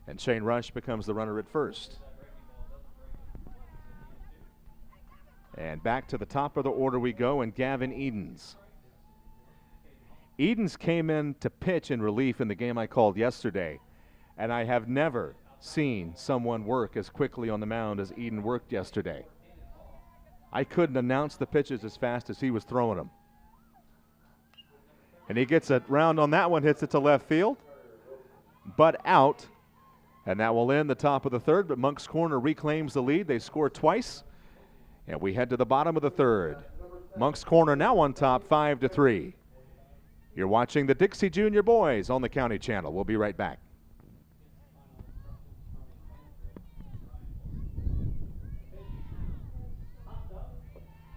Speaker 2: And Shane Rush becomes the runner at first. And back to the top of the order we go, and Gavin Edens. Edens came in to pitch in relief in the game I called yesterday, and I have never seen someone work as quickly on the mound as Eden worked yesterday. I couldn't announce the pitches as fast as he was throwing them. And he gets a round on that one, hits it to left field, but out, and that will end the top of the third, but Moncks Corner reclaims the lead. They score twice, and we head to the bottom of the third. Moncks Corner now on top, 5-3. You're watching the Dixie Junior Boys on the County Channel. We'll be right back.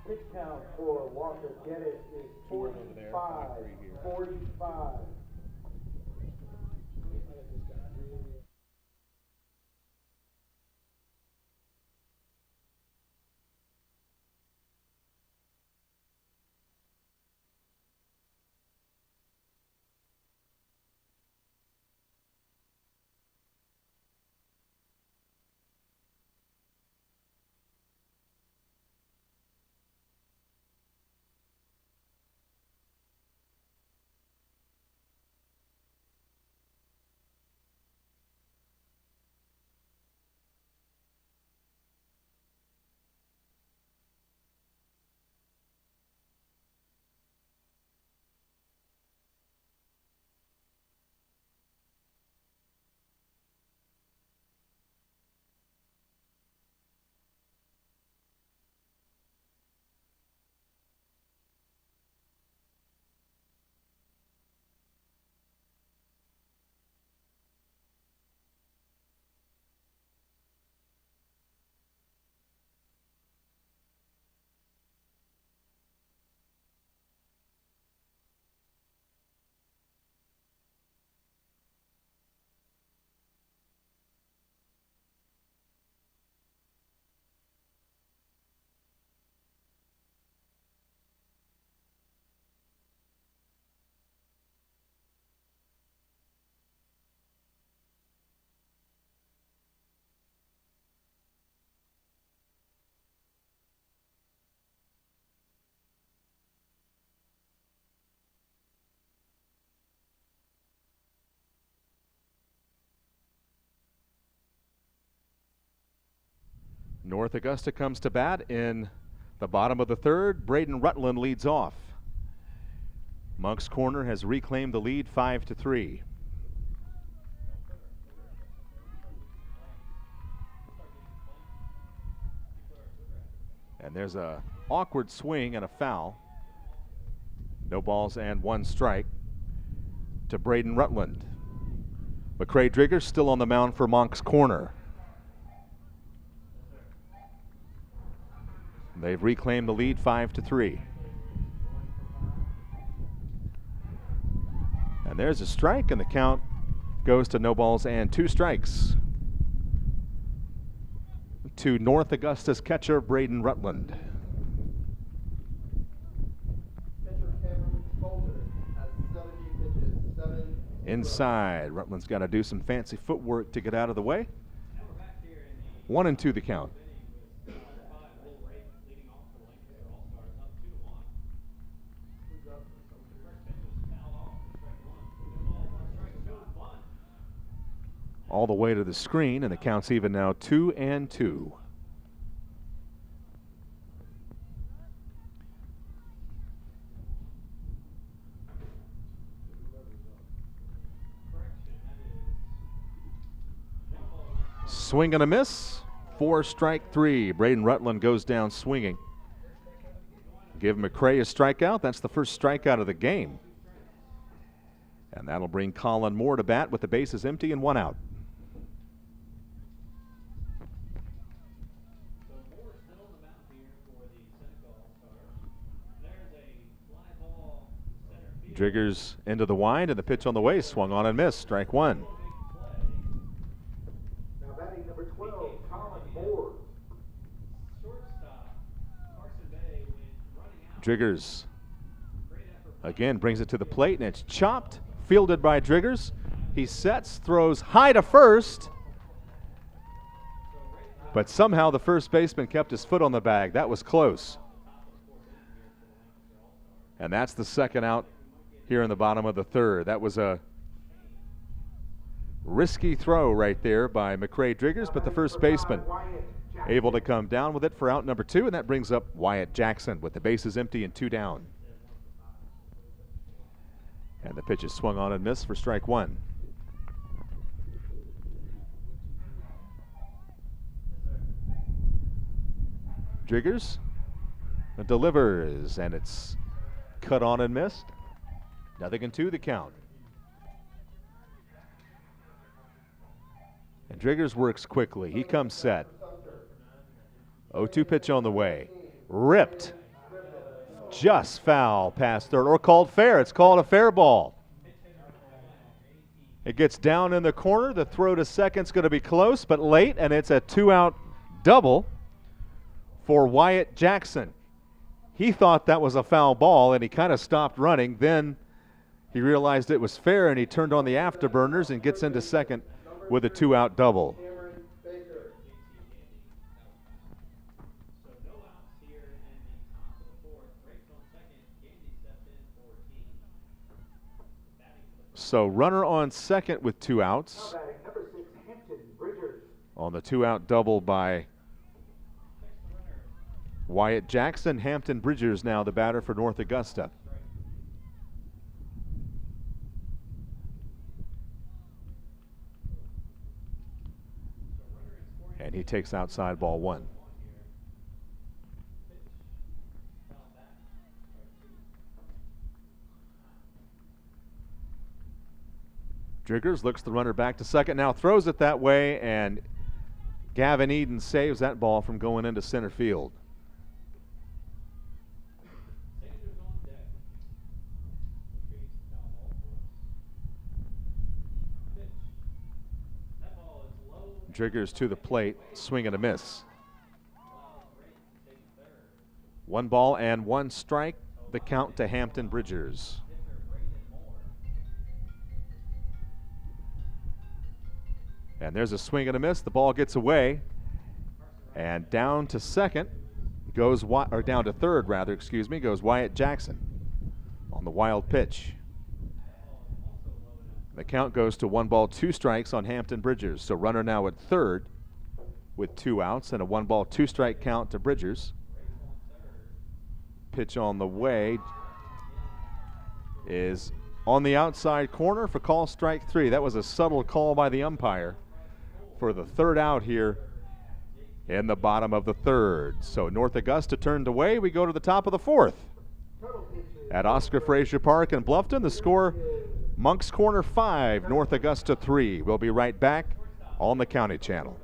Speaker 5: Pitch count for Walker Geddes is 45.
Speaker 2: North Augusta comes to bat in the bottom of the third. Braden Rutland leads off. Moncks Corner has reclaimed the lead 5-3. And there's a awkward swing and a foul. No balls and 1 strike to Braden Rutland. McCray Driggers still on the mound for Moncks Corner. They've reclaimed the lead 5-3. And there's a strike, and the count goes to no balls and 2 strikes to North Augusta's catcher, Braden Rutland.
Speaker 3: Pitcher Cameron Coulter has 70 pitches, 7.
Speaker 2: Inside, Rutland's got to do some fancy footwork to get out of the way. 1-2 the count. All the way to the screen, and the count's even now 2-2. Swing and a miss. 4 strike 3. Braden Rutland goes down swinging. Give McCray a strikeout. That's the first strikeout of the game. And that'll bring Colin Moore to bat with the bases empty and 1 out. Driggers into the wind, and the pitch on the way, swung on and missed. Strike 1.
Speaker 5: Now batting number 12, Colin Moore.
Speaker 2: Driggers again brings it to the plate, and it's chopped, fielded by Driggers. He sets, throws high to first, but somehow the first baseman kept his foot on the bag. That was close. And that's the second out here in the bottom of the third. That was a risky throw right there by McCray Driggers, but the first baseman able to come down with it for out number 2, and that brings up Wyatt Jackson with the bases empty and 2 down. And the pitch is swung on and missed for strike 1. Driggers delivers, and it's cut on and missed. 0-2 the count. And Driggers works quickly. He comes set. 0-2 pitch on the way. Ripped. Just foul past third, or called fair. It's called a fair ball. It gets down in the corner. The throw to second's going to be close, but late, and it's a 2-out double for Wyatt Jackson. He thought that was a foul ball, and he kind of stopped running. Then he realized it was fair, and he turned on the afterburners and gets into second with a 2-out double.
Speaker 3: Cameron Baker.
Speaker 2: So runner on second with 2 outs.
Speaker 5: Now batting number 6, Hampton Bridgers.
Speaker 2: On the 2-out double by Wyatt Jackson. Hampton Bridgers now the batter for North Augusta. And he takes outside ball 1. Driggers looks the runner back to second, now throws it that way, and Gavin Eden saves that ball from going into center field. Driggers to the plate, swing and a miss. 1 ball and 1 strike, the count to Hampton Bridgers. And there's a swing and a miss. The ball gets away, and down to second goes, or down to third rather, excuse me, goes Wyatt Jackson on the wild pitch. The count goes to 1 ball, 2 strikes on Hampton Bridgers. So runner now at third with 2 outs and a 1-ball, 2-strike count to Bridgers. Pitch on the way is on the outside corner for call strike 3. That was a subtle call by the umpire for the 3rd out here in the bottom of the 3rd. So North Augusta turned away. We go to the top of the 4th. At Oscar Frazier Park in Bluffton, the score, Moncks Corner 5, North Augusta 3. We'll be right back on the County Channel.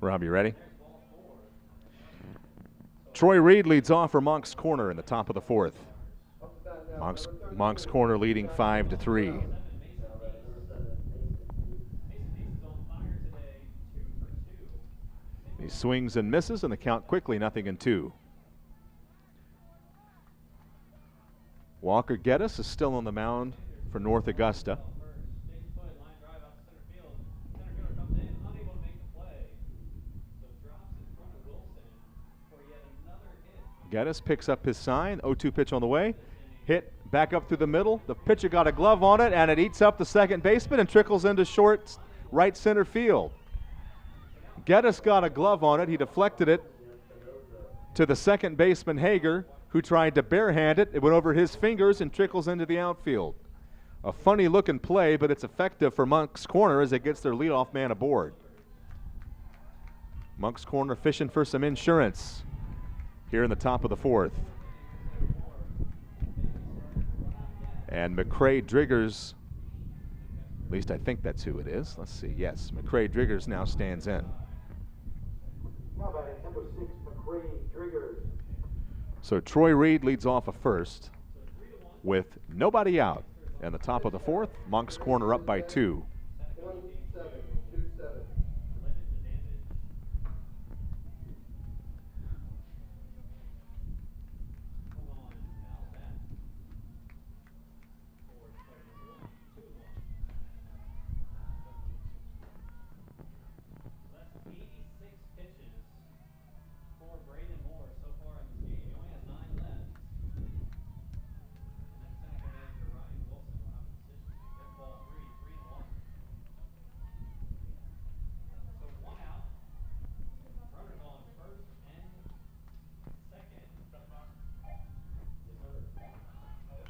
Speaker 2: Rob, you ready? Troy Reed leads off for Moncks Corner in the top of the 4th. Moncks Corner leading 5-3. He swings and misses, and the count quickly 0-2. Walker Geddes is still on the mound for North Augusta. Geddes picks up his sign. 0-2 pitch on the way. Hit back up through the middle. The pitcher got a glove on it, and it eats up the second baseman and trickles into short right center field. Geddes got a glove on it. He deflected it to the second baseman, Hager, who tried to barehand it. It went over his fingers and trickles into the outfield. A funny looking play, but it's effective for Moncks Corner as it gets their leadoff man aboard. Moncks Corner fishing for some insurance here in the top of the 4th. And McCrae Driggers, at least I think that's who it is. Let's see. Yes, McCrae Driggers now stands in.
Speaker 5: Now batting number 6, McCrae Driggers.
Speaker 2: So Troy Reed leads off a first with nobody out. And the top of the 4th, Moncks Corner up by 2.
Speaker 3: 27-27.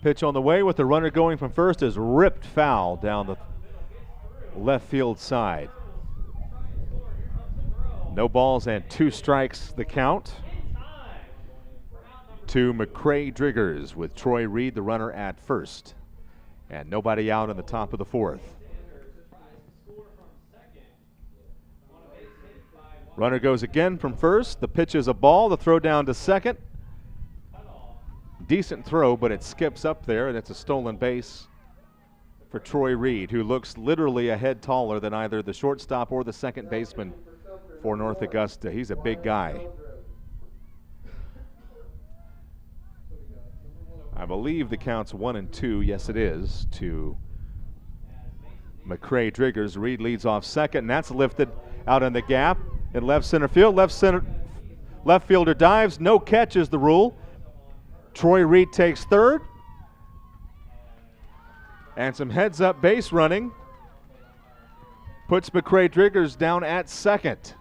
Speaker 2: Pitch on the way with the runner going from first is ripped foul down the left field side. No balls and 2 strikes the count to McCrae Driggers with Troy Reed, the runner, at first. And nobody out in the top of the 4th. Runner goes again from first. The pitch is a ball. The throw down to second. Decent throw, but it skips up there, and it's a stolen base for Troy Reed, who looks literally a head taller than either the shortstop or the second baseman for North Augusta. He's a big guy. I believe the count's 1-2. Yes, it is, to McCrae Driggers. Reed leads off second, and that's lifted out in the gap in left center field. Left fielder dives. No catch is the rule. Troy Reed takes third. And some heads-up base running puts McCray-Driggers down at second.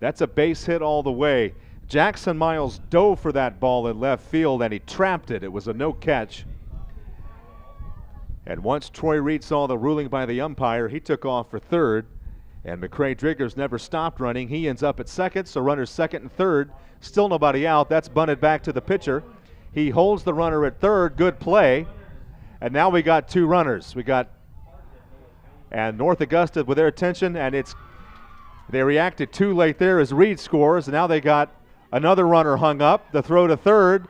Speaker 2: That's a base hit all the way. Jackson Miles dove for that ball in left field, and he trapped it. It was a no catch. And once Troy Reed saw the ruling by the umpire, he took off for third. And McCray-Driggers never stopped running. He ends up at second, so runners second and third. Still nobody out. That's bunted back to the pitcher. He holds the runner at third. Good play. And now we got two runners. And North Augusta with their attention, and they reacted too late there as Reed scores. And now they got another runner hung up. The throw to third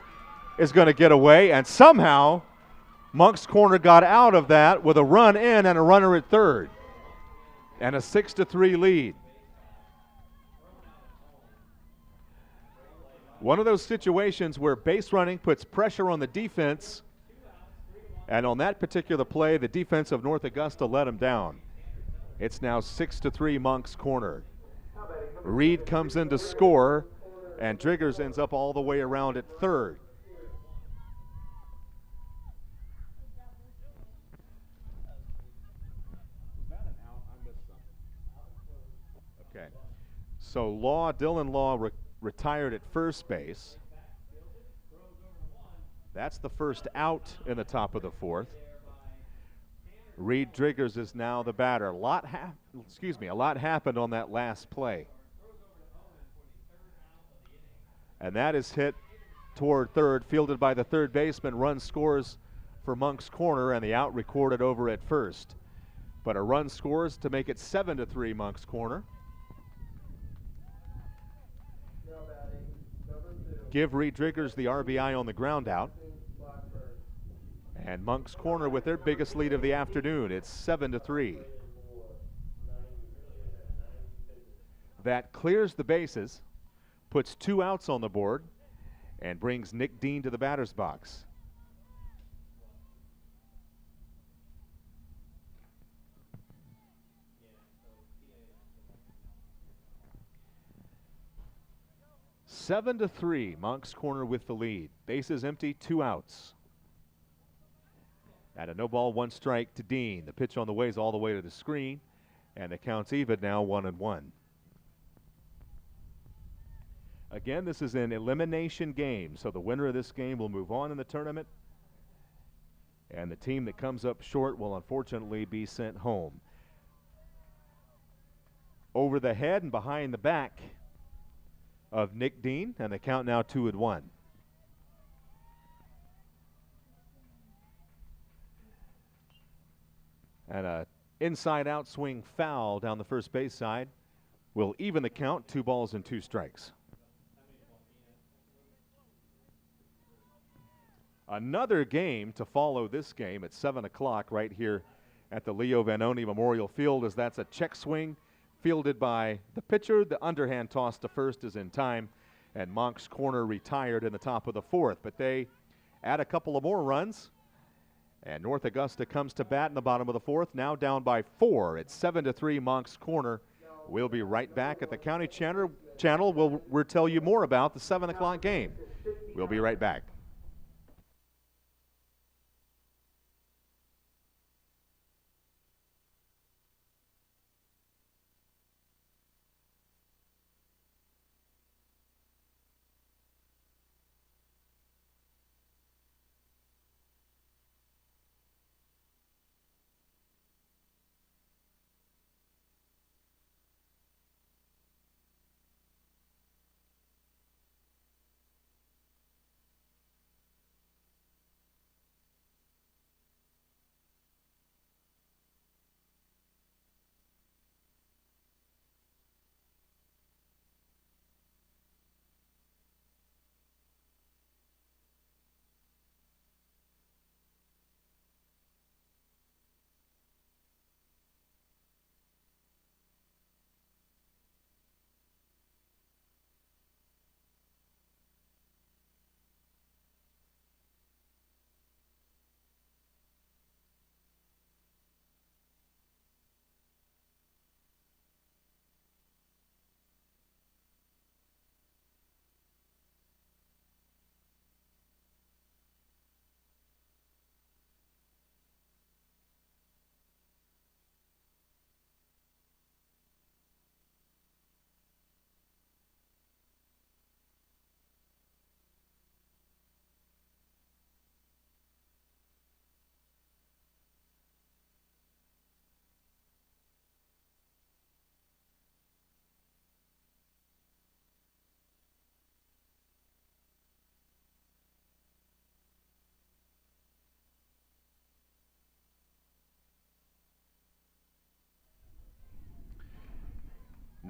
Speaker 2: is going to get away, and somehow Moncks Corner got out of that with a run in and a runner at third. And a 6-3 lead. One of those situations where base running puts pressure on the defense, and on that particular play, the defense of North Augusta let him down. It's now 6-3 Moncks Corner. Reed comes in to score, and Driggers ends up all the way around at third. Okay. So Dylan Law retired at first base. That's the first out in the top of the fourth. Reed Driggers is now the batter. A lot happened on that last play. And that is hit toward third, fielded by the third baseman. Run scores for Moncks Corner, and the out recorded over at first. But a run scores to make it 7-3 Moncks Corner. Give Reed Driggers the RBI on the ground out. And Moncks Corner with their biggest lead of the afternoon. It's 7-3. That clears the bases, puts two outs on the board, and brings Nick Dean to the batter's box. Seven to 3, Moncks Corner with the lead. Bases empty, two outs. And a no ball, one strike to Dean. The pitch on the way is all the way to the screen, and the count's even now 1-1. Again, this is an elimination game, so the winner of this game will move on in the tournament, and the team that comes up short will unfortunately be sent home. Over the head and behind the back of Nick Dean, and the count now 2-1. And a inside-out swing foul down the first base side will even the count, 2 balls and 2 strikes. Another game to follow this game at 7 o'clock right here at the Leo Vanoni Memorial Field, as that's a check swing fielded by the pitcher. The underhand toss to first is in time, and Moncks Corner retired in the top of the fourth. But they add a couple of more runs, and North Augusta comes to bat in the bottom of the fourth, now down by 4. It's 7-3 Moncks Corner. We'll be right back at the County Channel. We'll tell you more about the 7 o'clock game. We'll be right back.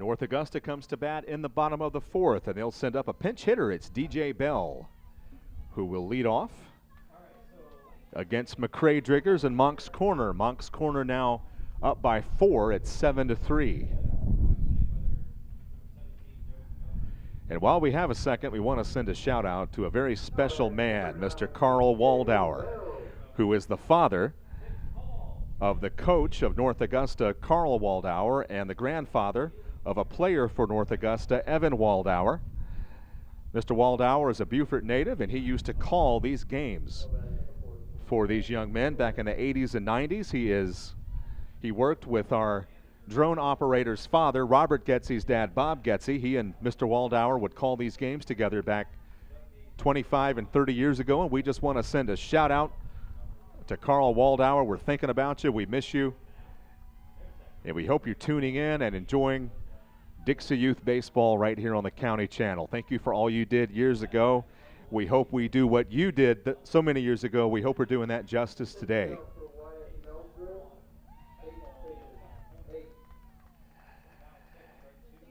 Speaker 2: North Augusta comes to bat in the bottom of the fourth, and they'll send up a pinch hitter. It's DJ Bell, who will lead off against McCray Driggers and Moncks Corner. Moncks Corner now up by 4 at 7-3. And while we have a second, we want to send a shout out to a very special man, Mr. Carl Waldauer, who is the father of the coach of North Augusta, Carl Waldauer, and the grandfather of a player for North Augusta, Evan Waldauer. Mr. Waldauer is a Beaufort native, and he used to call these games for these young men back in the 80s and 90s. He worked with our drone operator's father, Robert Getsy's dad, Bob Getsy. He and Mr. Waldauer would call these games together back 25 and 30 years ago, and we just want to send a shout out to Carl Waldauer. We're thinking about you. We miss you. And we hope you're tuning in and enjoying Dixie Youth Baseball right here on the County Channel. Thank you for all you did years ago. We hope we do what you did so many years ago. We hope we're doing that justice today.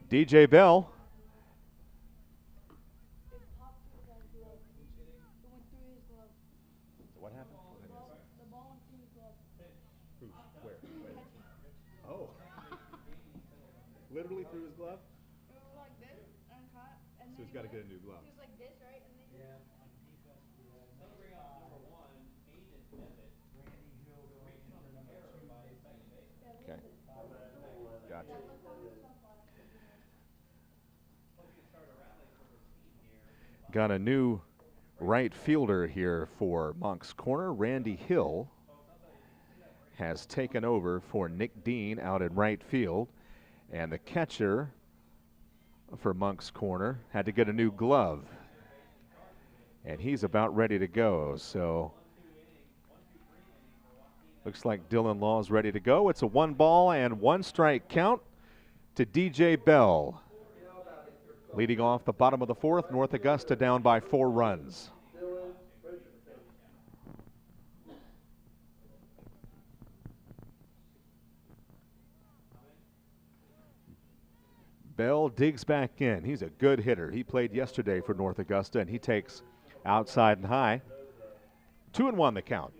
Speaker 2: DJ Bell. What happened?
Speaker 6: The ball went through his glove.
Speaker 2: Where? Oh. Literally through his glove?
Speaker 6: It was like this and caught, and
Speaker 2: So he's got to get a new glove.
Speaker 6: he was like this, right? And then
Speaker 2: Okay. Gotcha. Got a new right fielder here for Moncks Corner. Randy Hill has taken over for Nick Dean out in right field. And the catcher for Moncks Corner had to get a new glove. And he's about ready to go. So looks like Dylan Law's ready to go. It's a 1-ball-and-1-strike count to DJ Bell. Leading off the bottom of the fourth, North Augusta down by 4 runs. Bell digs back in. He's a good hitter. He played yesterday for North Augusta, and he takes outside and high. 2-1 the count.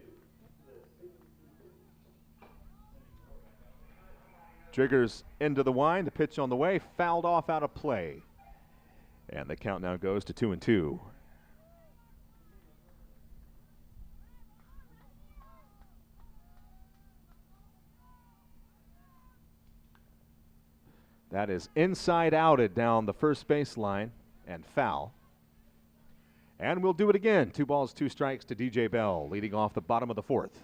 Speaker 2: Triggers into the wind. The pitch on the way, fouled off out of play. And the count now goes to 2-2. That is inside outed down the first base line and foul. And we'll do it again. 2 balls, 2 strikes to DJ Bell, leading off the bottom of the fourth.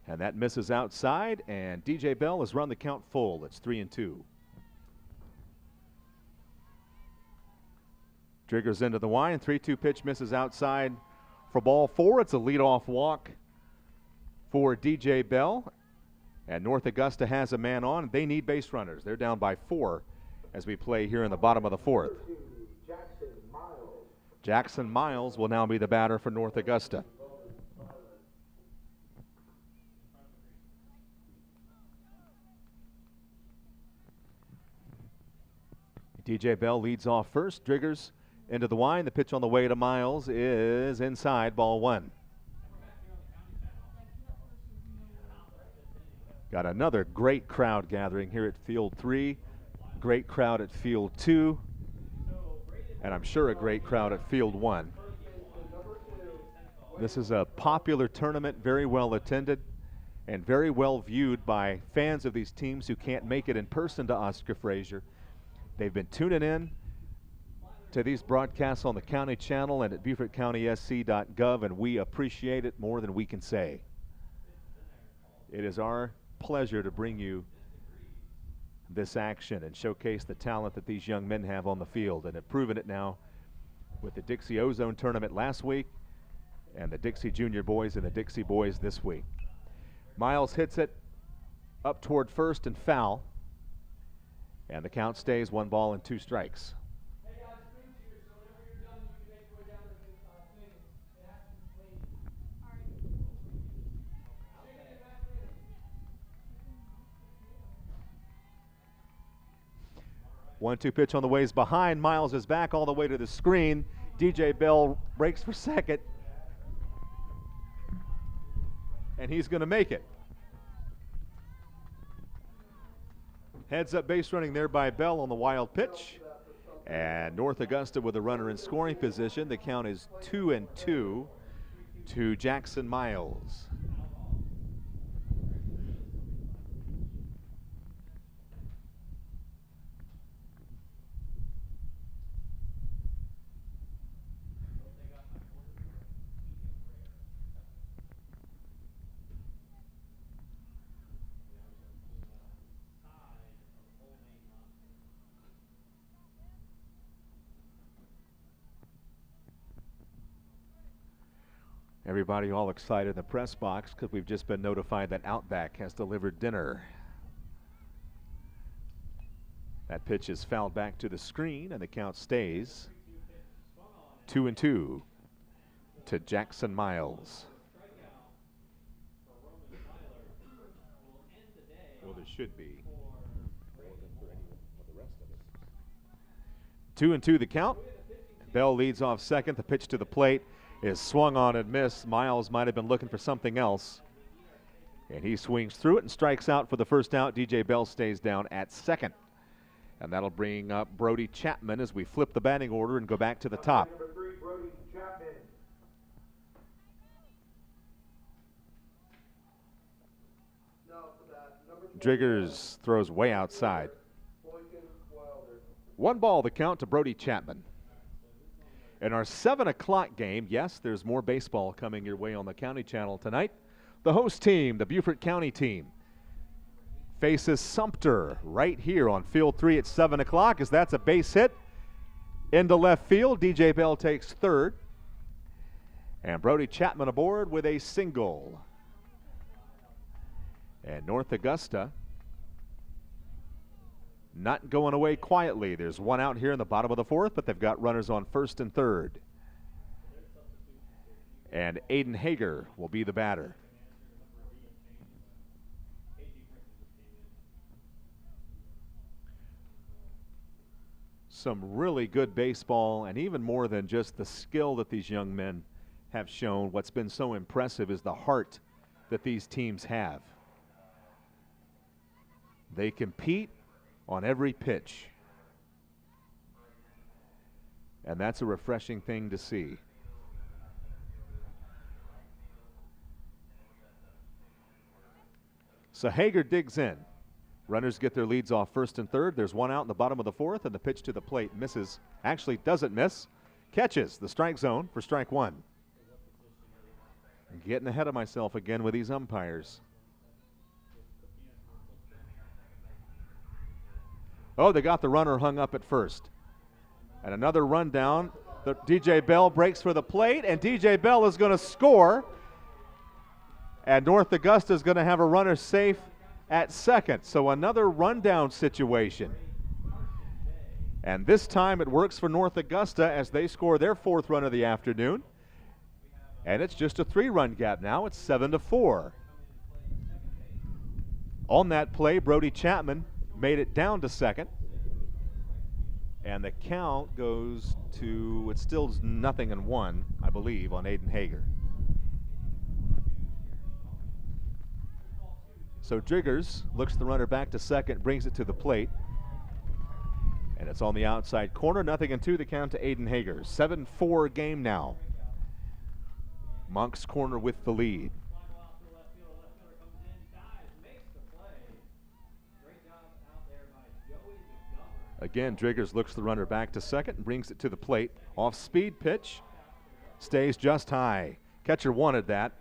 Speaker 2: And that misses outside, and DJ Bell has run the count full. It's 3-2. Triggers into the wind. 3-2 pitch misses outside for ball 4. It's a leadoff walk for DJ Bell. And North Augusta has a man on. They need base runners. They're down by 4 as we play here in the bottom of the fourth. Jackson Miles will now be the batter for North Augusta. DJ Bell leads off first. Driggers into the wind. The pitch on the way to Miles is inside, ball 1. Got another great crowd gathering here at Field 3. Great crowd at Field 2. And I'm sure a great crowd at Field 1. This is a popular tournament, very well attended and very well viewed by fans of these teams who can't make it in person to Oscar Frazier. They've been tuning in to these broadcasts on the county channel and at BeaufortCountySC.gov, and we appreciate it more than we can say. It is our pleasure to bring you this action and showcase the talent that these young men have on the field, and have proven it now with the Dixie Ozone Tournament last week and the Dixie Junior Boys and the Dixie Boys this week. Miles hits it up toward first and foul. And the count stays 1 ball and 2 strikes.
Speaker 3: Hey guys, screen cheers, so whenever you're done, you can make your way down to the thing. It has to be clean. Chicken and mashed potatoes.
Speaker 2: 1-2 pitch on the ways behind. Miles is back all the way to the screen. DJ Bell breaks for second. And he's going to make it. Heads up base running there by Bell on the wild pitch. And North Augusta with a runner in scoring position. The count is 2-2 to Jackson Miles. Everybody all excited in the press box because we've just been notified that Outback has delivered dinner. That pitch is fouled back to the screen and the count stays 2-2 to Jackson Miles. Well, there should be more than for any of the rest of us. 2-2 the count. Bell leads off second. The pitch to the plate is swung on and missed. Miles might have been looking for something else. And he swings through it and strikes out for the first out. DJ Bell stays down at second. And that'll bring up Brody Chapman as we flip the batting order and go back to the top.
Speaker 5: Number 3, Brody Chapman.
Speaker 3: No, for that. Number 4.
Speaker 2: Driggers throws way outside.
Speaker 3: Boykin Wilder.
Speaker 2: 1 ball the count to Brody Chapman. In our 7 o'clock game, yes, there's more baseball coming your way on the County Channel tonight. The host team, the Beaufort County team, faces Sumter right here on Field 3 at 7 o'clock as that's a base hit into left field. DJ Bell takes third. And Brody Chapman aboard with a single. And North Augusta not going away quietly. There's 1 out here in the bottom of the 4th, but they've got runners on first and third. And Aiden Hager will be the batter. Some really good baseball, and even more than just the skill that these young men have shown. What's been so impressive is the heart that these teams have. They compete on every pitch. And that's a refreshing thing to see. So Hager digs in. Runners get their leads off first and third. There's 1 out in the bottom of the 4th, and the pitch to the plate misses. Actually doesn't miss. Catches the strike zone for strike 1. I'm getting ahead of myself again with these umpires. Oh, they got the runner hung up at first. And another run down. The DJ Bell breaks for the plate, and DJ Bell is going to score. And North Augusta is going to have a runner safe at second. So another rundown situation. And this time it works for North Augusta as they score their 4th run of the afternoon. And it's just a 3-run gap now. It's 7-4. On that play, Brody Chapman made it down to second. And the count goes to, it's still 0-1, I believe, on Aiden Hager. So Driggers looks the runner back to second, brings it to the plate. And it's on the outside corner. 0-2 the count to Aiden Hager. 7-4 game now. Moncks corner with the lead. Again, Driggers looks the runner back to second and brings it to the plate. Off-speed pitch. Stays just high. Catcher wanted that,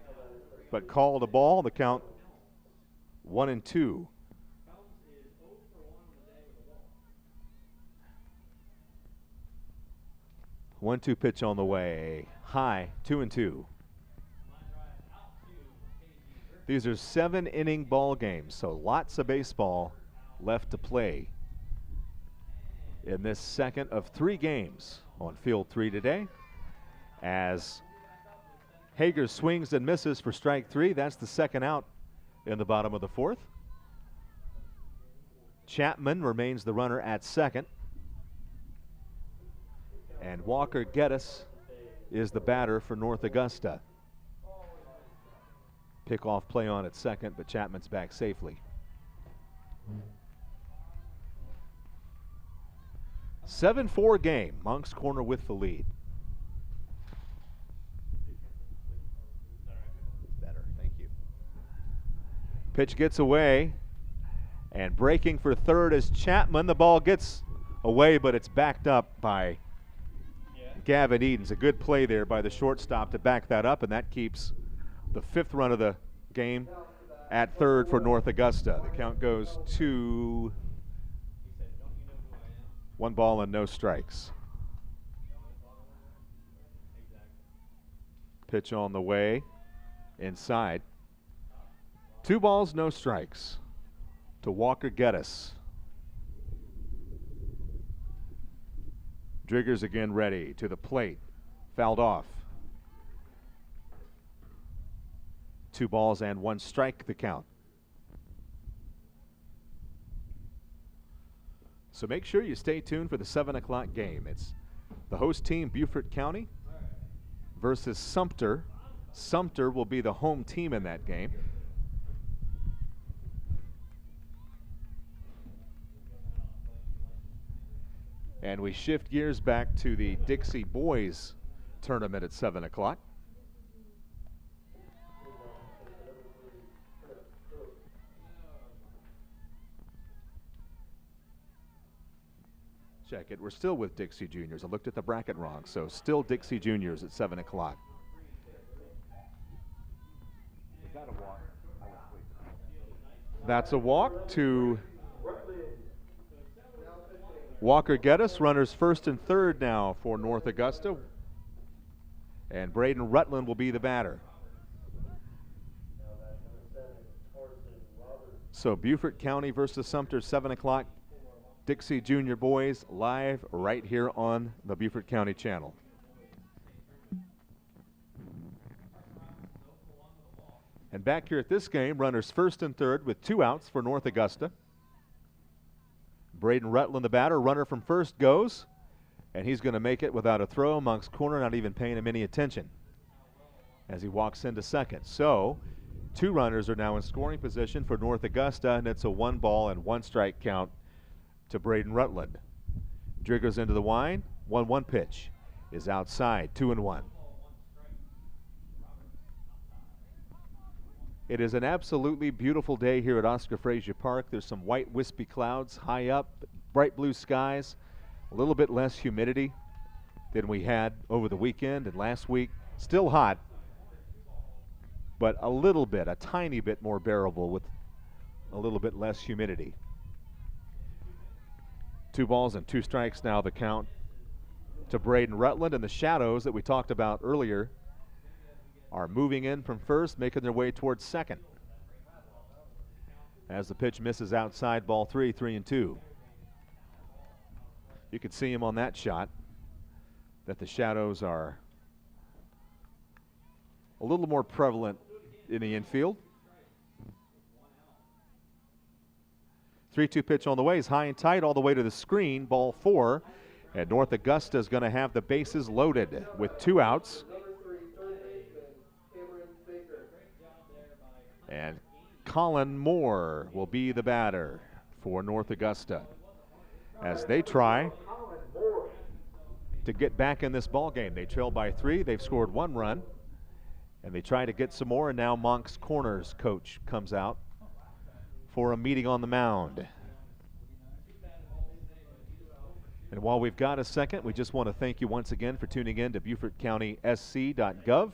Speaker 2: but called a ball. The count 1-2. 1-2 pitch on the way. High, 2-2. These are 7-inning ball games, so lots of baseball left to play. in this second of 3 games on field 3 today. As Hager swings and misses for strike 3. That's the second out in the bottom of the 4th. Chapman remains the runner at second. And Walker Geddes is the batter for North Augusta. Pickoff play on at second, but Chapman's back safely. 7-4 game. Moncks Corner with the lead. Better, thank you. Pitch gets away, and breaking for third is Chapman. The ball gets away, but it's backed up by Gavin Edens. A good play there by the shortstop to back that up, and that keeps the 5th run of the game at third for North Augusta. The count goes to 1 ball and no strikes. Pitch on the way inside. 2 balls, no strikes to Walker Geddes. Driggers again ready to the plate. Fouled off. 2 balls and 1 strike the count. So make sure you stay tuned for the 7 o'clock game. It's the host team, Beaufort County, versus Sumter. Sumter will be the home team in that game. And we shift gears back to the Dixie boys tournament at 7 o'clock. Check it. We're still with Dixie Juniors. I looked at the bracket wrong, so still Dixie Juniors at 7 o'clock. Is that a walk? That's a walk to Walker Geddes. Runners first and third now for North Augusta. And Braden Rutland will be the batter. So Beaufort County versus Sumter, 7 o'clock. Dixie Junior boys live right here on the Beaufort County channel. And back here at this game, runners first and third with 2 outs for North Augusta. Braden Rutland, the batter. Runner from first goes, and he's going to make it without a throw. Moncks Corner not even paying him any attention as he walks into second. So 2 runners are now in scoring position for North Augusta, and it's a 1 ball and 1 strike count to Braden Rutland. Driggers into the wind. 1-1 pitch is outside. 2-1. It is an absolutely beautiful day here at Oscar Frazier Park. There's some white wispy clouds high up, bright blue skies, a little bit less humidity than we had over the weekend and last week. Still hot, but a tiny bit more bearable with a little bit less humidity. 2 balls and 2 strikes now the count to Braden Rutland, and the shadows that we talked about earlier are moving in from first, making their way towards second. As the pitch misses outside, ball 3, 3-2. You can see him on that shot that the shadows are a little more prevalent in the infield. 3-2 pitch on the way is high and tight all the way to the screen, ball 4. And North Augusta is going to have the bases loaded with 2 outs. And Colin Moore will be the batter for North Augusta as they try to get back in this ball game. They trail by 3. They've scored 1 run, and they try to get some more. And now Moncks Corners coach comes out for a meeting on the mound. And while we've got a second, we just want to thank you once again for tuning in to BeaufortCountySC.gov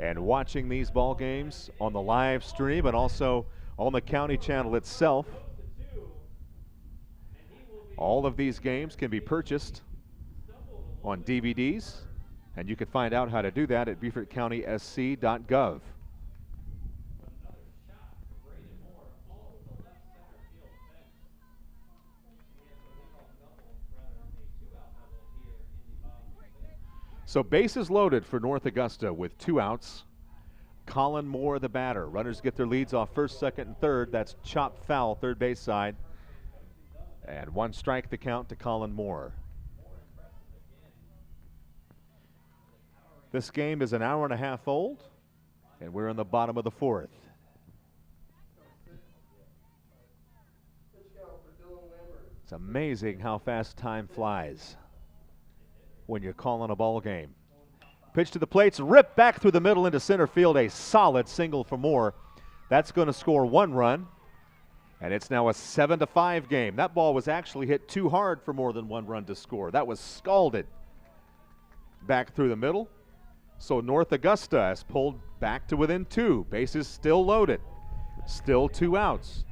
Speaker 2: and watching these ball games on the live stream and also on the county channel itself. All of these games can be purchased on DVDs, and you can find out how to do that at BeaufortCountySC.gov. So bases loaded for North Augusta with 2 outs. Colin Moore, the batter. Runners get their leads off first, second, and third. That's chop foul, third base side. And 1 strike the count to Colin Moore. This game is an hour and a half old, and we're in the bottom of the 4th. It's amazing how fast time flies when you're calling a ball game. Pitch to the plates, ripped back through the middle into center field. A solid single for Moore. That's going to score 1 run, and it's now a 7-5 game. That ball was actually hit too hard for more than 1 run to score. That was scalded back through the middle. So North Augusta has pulled back to within 2. Bases still loaded. Still 2 outs.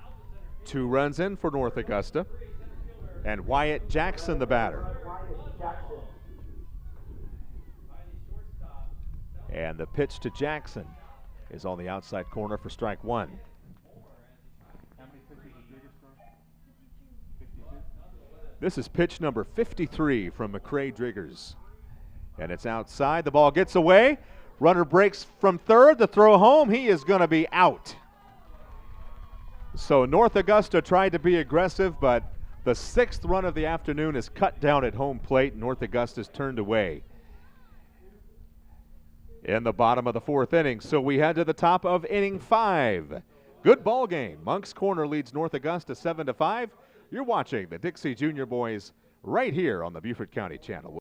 Speaker 2: 2 runs in for North Augusta. And Wyatt Jackson, the batter. And the pitch to Jackson is on the outside corner for strike 1. This is pitch number 53 from McCray Driggers. And it's outside. The ball gets away. Runner breaks from third. The throw home. He is going to be out. So North Augusta tried to be aggressive, but the 6th run of the afternoon is cut down at home plate. North Augusta's turned away in the bottom of the 4th inning. So we head to the top of inning 5. Good ball game. Moncks Corner leads North Augusta 7-5. You're watching the Dixie Junior Boys right here on the Beaufort County Channel.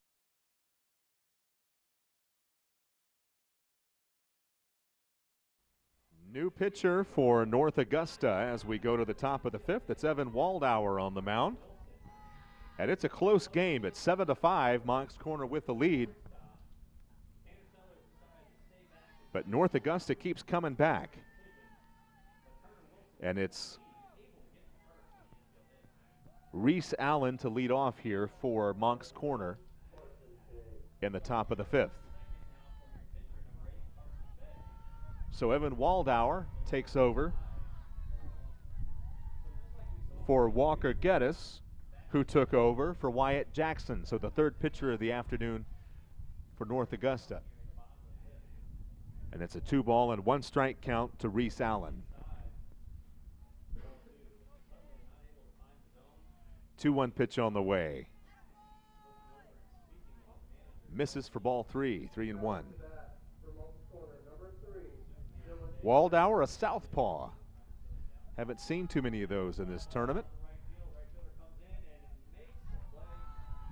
Speaker 2: New pitcher for North Augusta as we go to the top of the 5th. It's Evan Waldauer on the mound. And it's a close game at 7-5. Moncks Corner with the lead. But North Augusta keeps coming back. And it's Reese Allen to lead off here for Moncks Corner in the top of the 5th. So Evan Waldauer takes over for Walker Geddes, who took over for Wyatt Jackson. So the 3rd pitcher of the afternoon for North Augusta. And it's a 2-ball and 1 strike count to Reese Allen. 2-1 pitch on the way. Misses for ball 3, 3-1. Waldauer, a southpaw. Haven't seen too many of those in this tournament.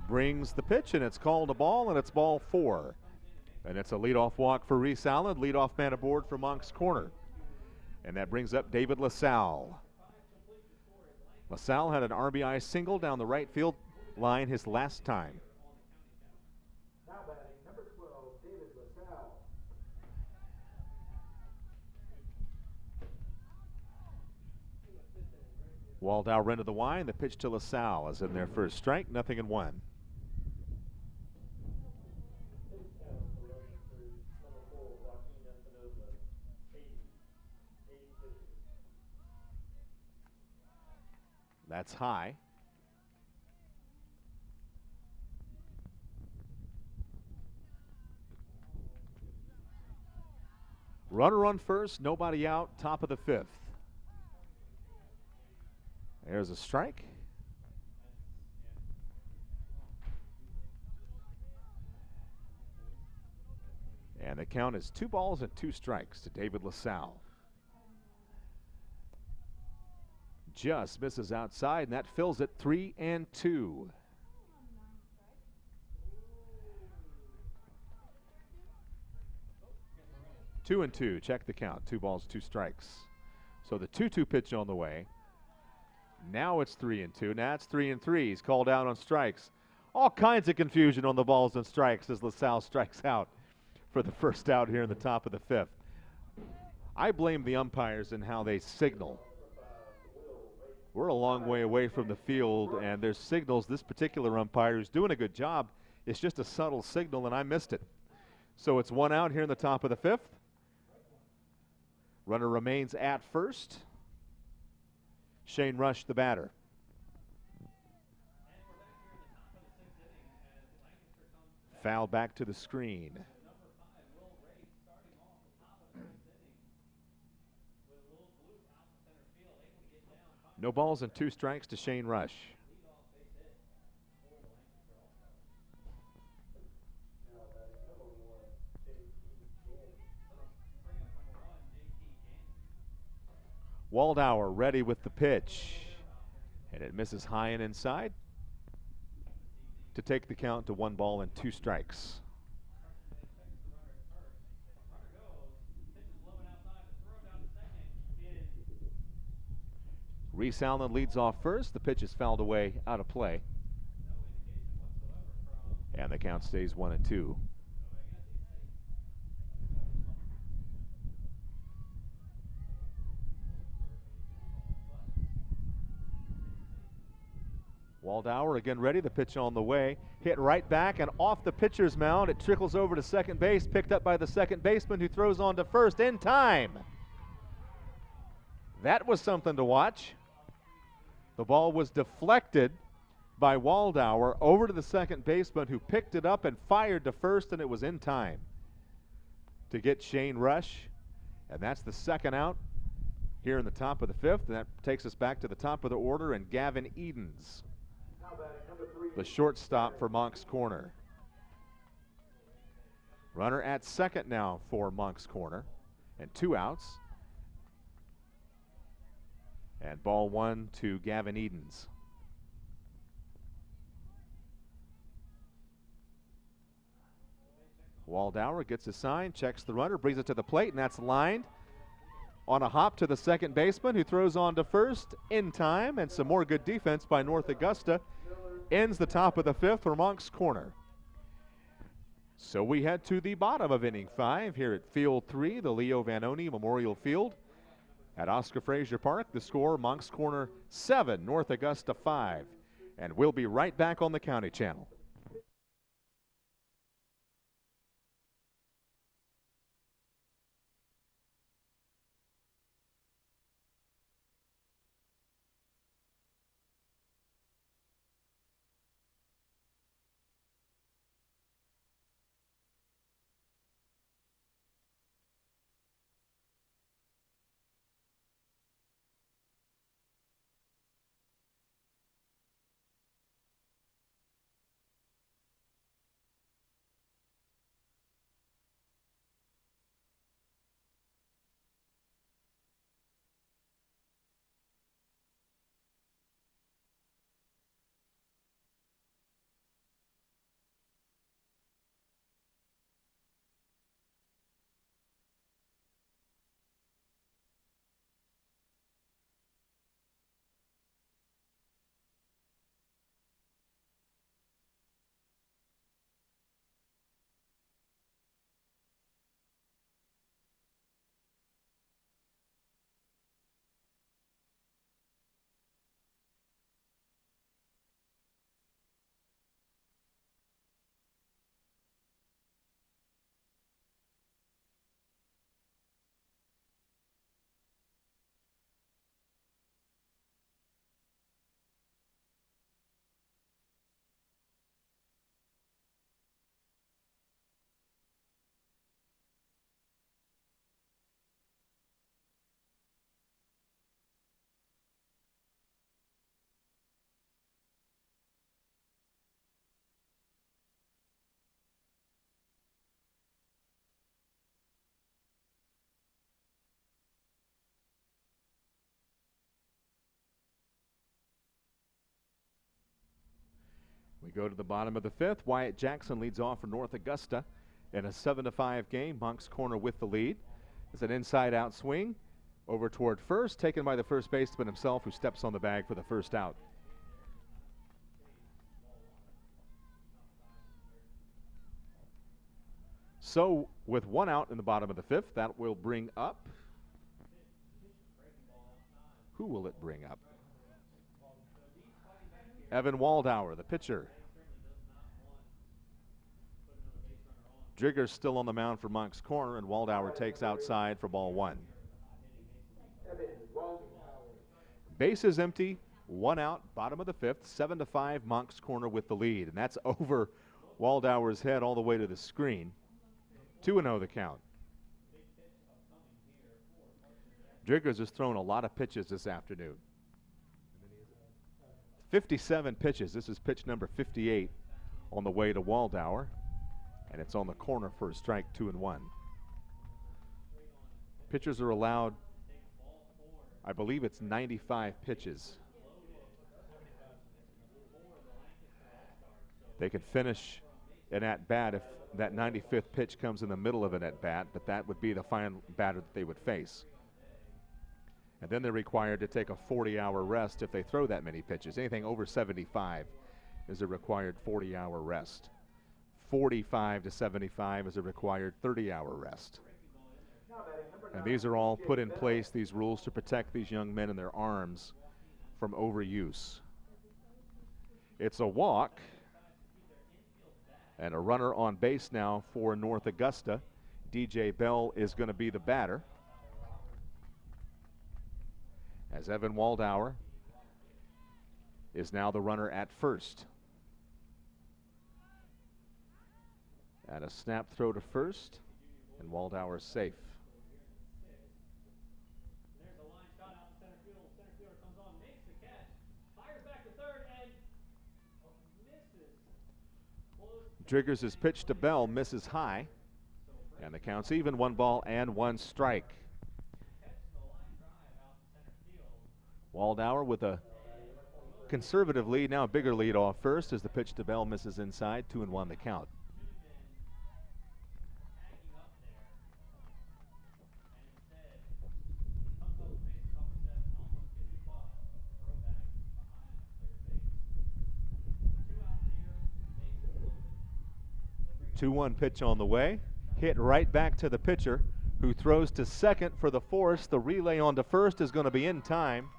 Speaker 2: Brings the pitch, and it's called a ball, and it's ball 4. And it's a leadoff walk for Reese Allen, leadoff man aboard for Moncks Corner. And that brings up David LaSalle. LaSalle had an RBI single down the right field line his last time.
Speaker 5: Now batting number 12, David LaSalle.
Speaker 2: Waldauer into the Y, and the pitch to LaSalle is in their first strike, 0-1. That's high. Runner on first, nobody out, top of the 5th. There's a strike. And the count is 2 balls and 2 strikes to David LaSalle. Just misses outside, and that fills it 3-2. Two and two, check the count. 2 balls, 2 strikes. So the 2-2 pitch on the way. Now it's 3-2. Now it's 3-3. He's called out on strikes. All kinds of confusion on the balls and strikes as LaSalle strikes out for the first out here in the top of the 5th. I blame the umpires and how they signal. We're a long way away from the field, and there's signals. This particular umpire who's doing a good job, it's just a subtle signal, and I missed it. So it's 1 out here in the top of the 5th. Runner remains at first. Shane Rush, the batter. foul back to the screen. No balls and 2 strikes to Shane Rush. Waldauer ready with the pitch. And it misses high and inside to take the count to 1 ball and 2 strikes. Reese Allen leads off first. The pitch is fouled away out of play. And the count stays 1-2. Waldauer again ready, the pitch on the way. Hit right back and off the pitcher's mound. It trickles over to second base, picked up by the second baseman who throws on to first in time. That was something to watch. The ball was deflected by Waldauer over to the second baseman who picked it up and fired to first, and it was in time to get Shane Rush. And that's the second out here in the top of the 5th, and that takes us back to the top of the order and Gavin Edens, the shortstop for Moncks Corner. Runner at second now for Moncks Corner, and 2 outs. And ball 1 to Gavin Edens. Waldauer gets a sign, checks the runner, brings it to the plate, and that's lined on a hop to the second baseman who throws on to first in time, and some more good defense by North Augusta ends the top of the 5th for Moncks Corner. So we head to the bottom of inning 5 here at Field 3, the Leo Vanoni Memorial Field at Oscar Frazier Park. The score, Moncks Corner 7, North Augusta 5. And we'll be right back on the County Channel. We go to the bottom of the 5th. Wyatt Jackson leads off for North Augusta in a 7-5 game. Moncks Corner with the lead. It's an inside-out swing over toward first, taken by the first baseman himself, who steps on the bag for the first out. So with 1 out in the bottom of the 5th, that will bring up. Who will it bring up? Evan Waldauer, the pitcher. Drigger's still on the mound for Moncks Corner, and Waldauer takes outside for ball 1. Bases empty, 1 out, bottom of the 5th, 7-5, Moncks Corner with the lead. And that's over Waldauer's head all the way to the screen. 2-0 the count. Driggers has thrown a lot of pitches this afternoon. 57 pitches. This is pitch number 58 on the way to Waldauer. And it's on the corner for a strike, 2-1. Pitchers are allowed, I believe it's 95 pitches. They can finish an at-bat if that 95th pitch comes in the middle of an at-bat, but that would be the final batter that they would face. And then they're required to take a 40-hour rest if they throw that many pitches. Anything over 75 is a required 40-hour rest. 45 to 75 is a required 30-hour rest. And these are all put in place, these rules, to protect these young men and their arms from overuse. It's a walk and a runner on base now for North Augusta. DJ Bell is going to be the batter, as Evan Waldauer is now the runner at first. And a snap throw to first, and Waldauer is safe.
Speaker 4: There's a line shot out in center field. Center fielder comes on, makes the catch, fires back to third, and misses.
Speaker 2: Driggers' his pitch to Bell misses high, and the count's even. 1 ball and 1 strike. Waldauer with a conservative lead, now a bigger lead off first as the pitch to Bell misses inside. 2-1 the count. Two-1 pitch on the way, hit right back to the pitcher, who throws to second for the force. The relay on to first is going to be in time.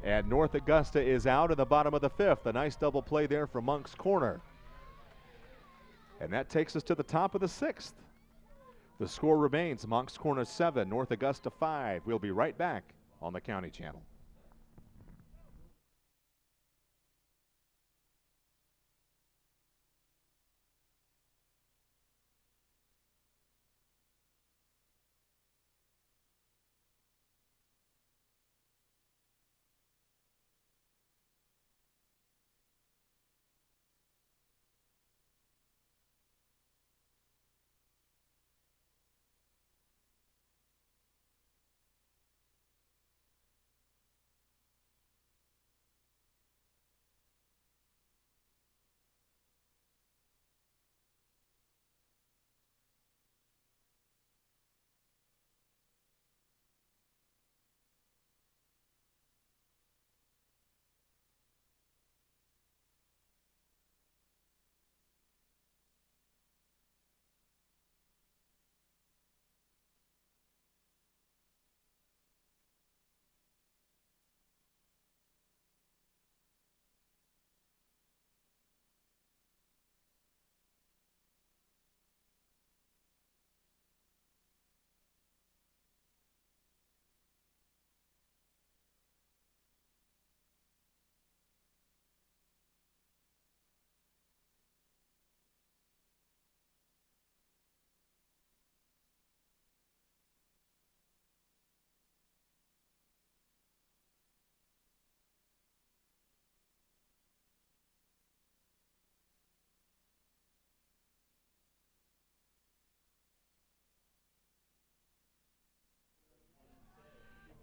Speaker 2: And North Augusta is out in the bottom of the 5th. A nice double play there from Moncks corner. And that takes us to the top of the 6th. The score remains Moncks corner 7, North Augusta 5. We'll be right back on the County Channel.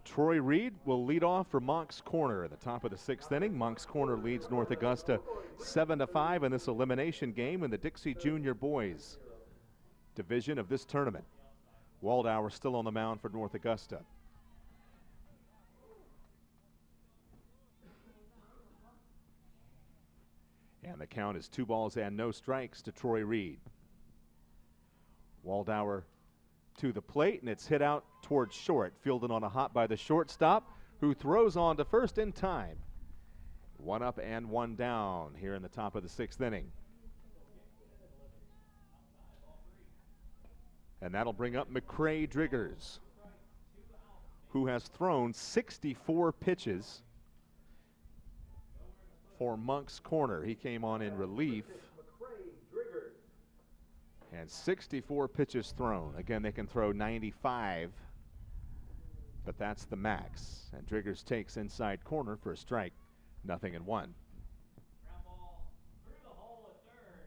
Speaker 2: Troy Reed will lead off for Moncks corner at the top of the 6th inning. Moncks corner leads North Augusta 7-5 in this elimination game in the Dixie Junior Boys division of this tournament. Waldauer still on the mound for North Augusta. And the count is 2 balls and no strikes to Troy Reed. Waldauer to the plate, and it's hit out towards short. Fielded on a hop by the shortstop, who throws on to first in time. 1 up and 1 down here in the top of the 6th inning. And that'll bring up McCray Driggers, who has thrown 64 pitches for Moncks corner. He came on in relief And 64 pitches thrown. Again, they can throw 95, but that's the max. And Driggers takes inside corner for a strike, 0-1.
Speaker 4: Ground ball through the hole at third.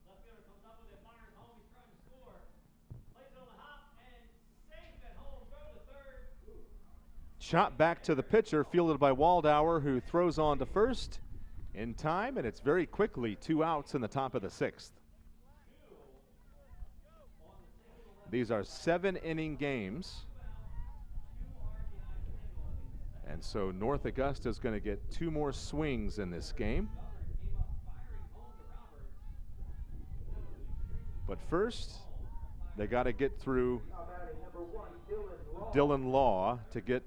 Speaker 4: Left fielder comes up with it, fires home. He's trying to score. Plays it on the hop and safe at home. Throw to third.
Speaker 2: Shot back to the pitcher, fielded by Waldauer, who throws on to first in time, and it's very quickly 2 outs in the top of the 6th. These are 7-inning games. And so North Augusta is going to get 2 more swings in this game. But first, they got to get through Dylan Law to get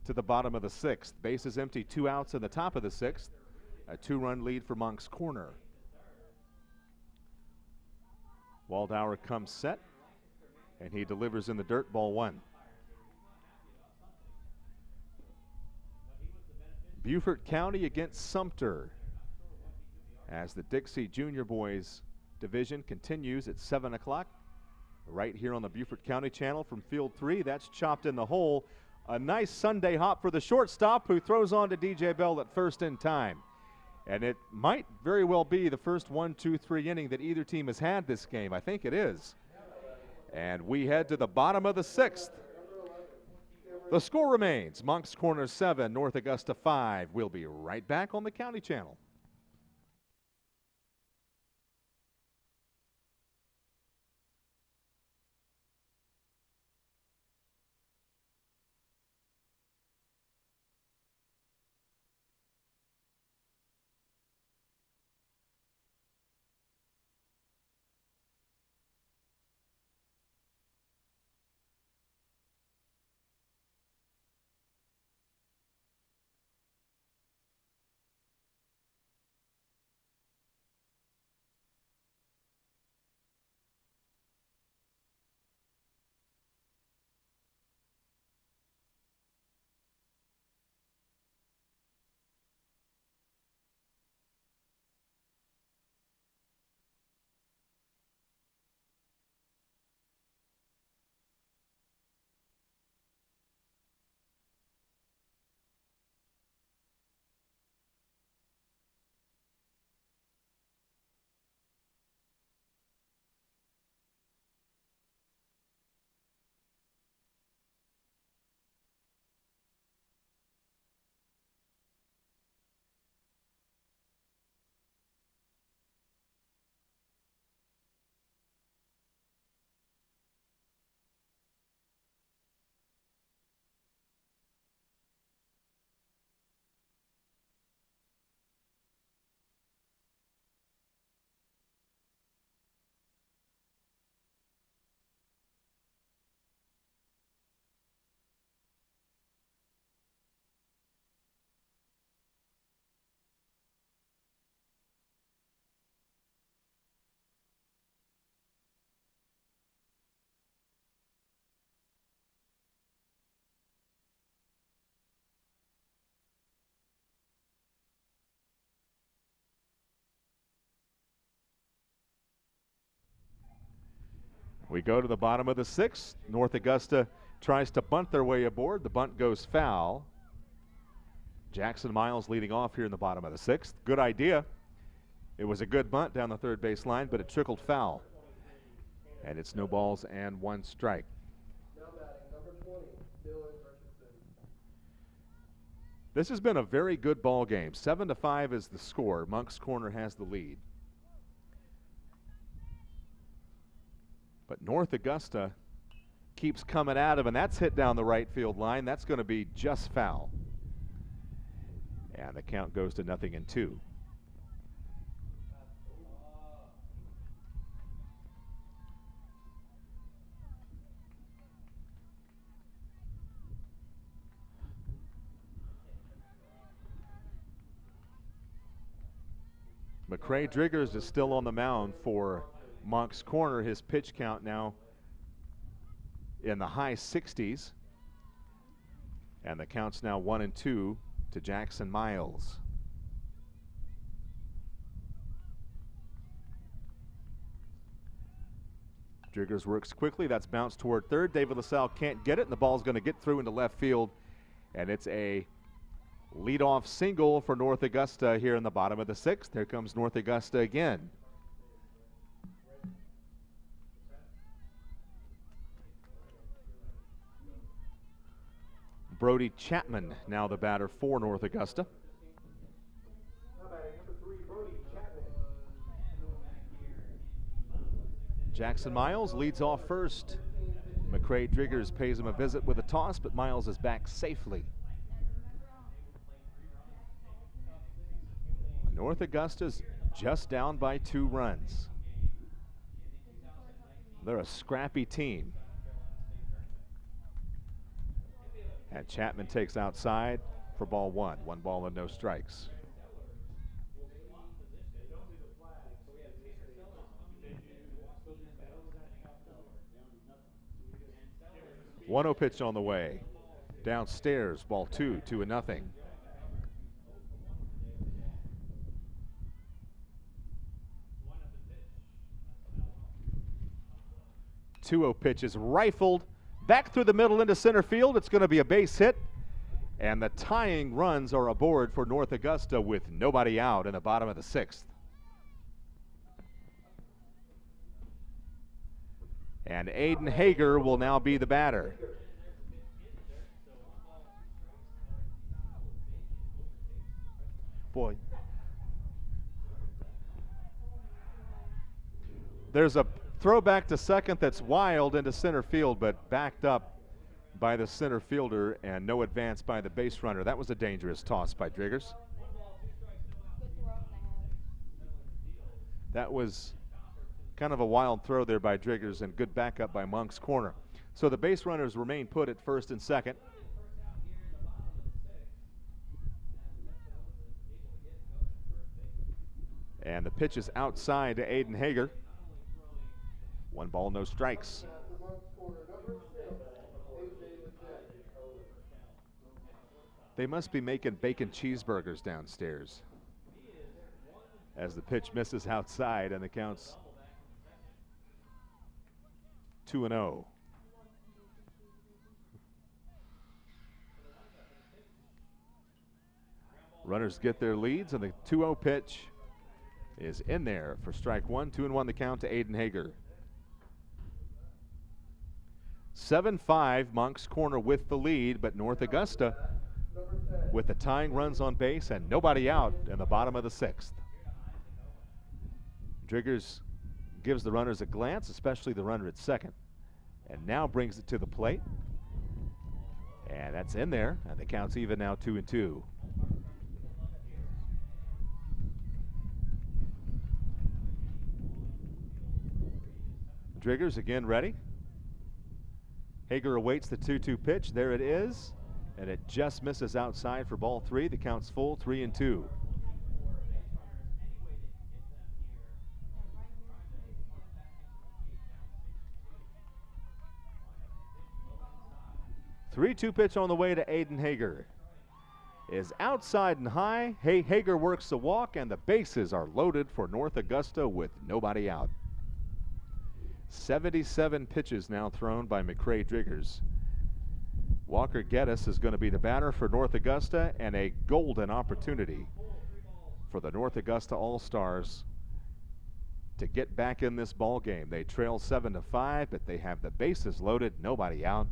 Speaker 2: to the bottom of the 6th. Base is empty, 2 outs in the top of the 6th. A 2-run lead for Moncks Corner. Waldauer comes set, and he delivers in the dirt, ball 1. Beaufort County against Sumter as the Dixie Junior Boys division continues at 7 o'clock right here on the Beaufort County channel from field 3. That's chopped in the hole. A nice Sunday hop for the shortstop, who throws on to DJ Bell at first in time. And it might very well be the first 1, 2, 3 inning that either team has had this game. I think it is. And we head to the bottom of the 6th. The score remains Moncks Corner 7, North Augusta 5. We'll be right back on the County Channel. We go to the bottom of the 6th. North Augusta tries to bunt their way aboard. The bunt goes foul. Jackson Miles leading off here in the bottom of the 6th. Good idea. It was a good bunt down the third base line, but it trickled foul. And it's no balls and 1 strike.
Speaker 3: Now batting, number 20, Dylan Richardson.
Speaker 2: This has been a very good ball game. 7-5 is the score. Moncks Corner has the lead. But North Augusta keeps coming at him, and that's hit down the right field line. That's going to be just foul. And the count goes to 0-2. McCray Driggers is still on the mound for Moncks Corner. His pitch count now in the high 60s. And the count's now 1-2 to Jackson Miles. Driggers works quickly. That's bounced toward third. David LaSalle can't get it, and the ball's going to get through into left field. And it's a leadoff single for North Augusta here in the bottom of the sixth. Here comes North Augusta again. Brody Chapman now the batter for North Augusta. Jackson Miles leads off first. McCray Driggers pays him a visit with a toss, but Miles is back safely. North Augusta's just down by 2 runs. They're a scrappy team. And Chapman takes outside for ball 1. 1 ball and no strikes. One 0 pitch on the way. Downstairs, ball 2, 2-0. Two 0 pitch is rifled back through the middle into center field. It's going to be a base hit. And the tying runs are aboard for North Augusta with nobody out in the bottom of the 6th. And Aiden Hager will now be the batter. Boy. There's a throw back to second that's wild into center field, but backed up by the center fielder and no advance by the base runner. That was a dangerous toss by Driggers. That was kind of a wild throw there by Driggers and good backup by Moncks corner. So the base runners remain put at first and second. And the pitch is outside to Aiden Hager. 1 ball, no strikes. They must be making bacon cheeseburgers downstairs as the pitch misses outside and the count's 2-0. Runners get their leads, and the 2-0 pitch is in there for strike 1. 2-1 the count to Aiden Hager. 7-5, Moncks corner with the lead, but North Augusta with the tying runs on base and nobody out in the bottom of the 6th. Driggers gives the runners a glance, especially the runner at second, and now brings it to the plate. And that's in there, and the count's even now 2-2. Driggers again ready. Hager awaits the 2-2 pitch. There it is, and it just misses outside for ball 3. The count's full, 3-2. Three-two pitch on the way to Aiden Hager. Is outside and high. Hager works the walk, and the bases are loaded for North Augusta with nobody out. 77 pitches now thrown by McCray Driggers. Walker Geddes is going to be the batter for North Augusta, and a golden opportunity for the North Augusta All-Stars to get back in this ball game. They trail 7-5, but they have the bases loaded, nobody out.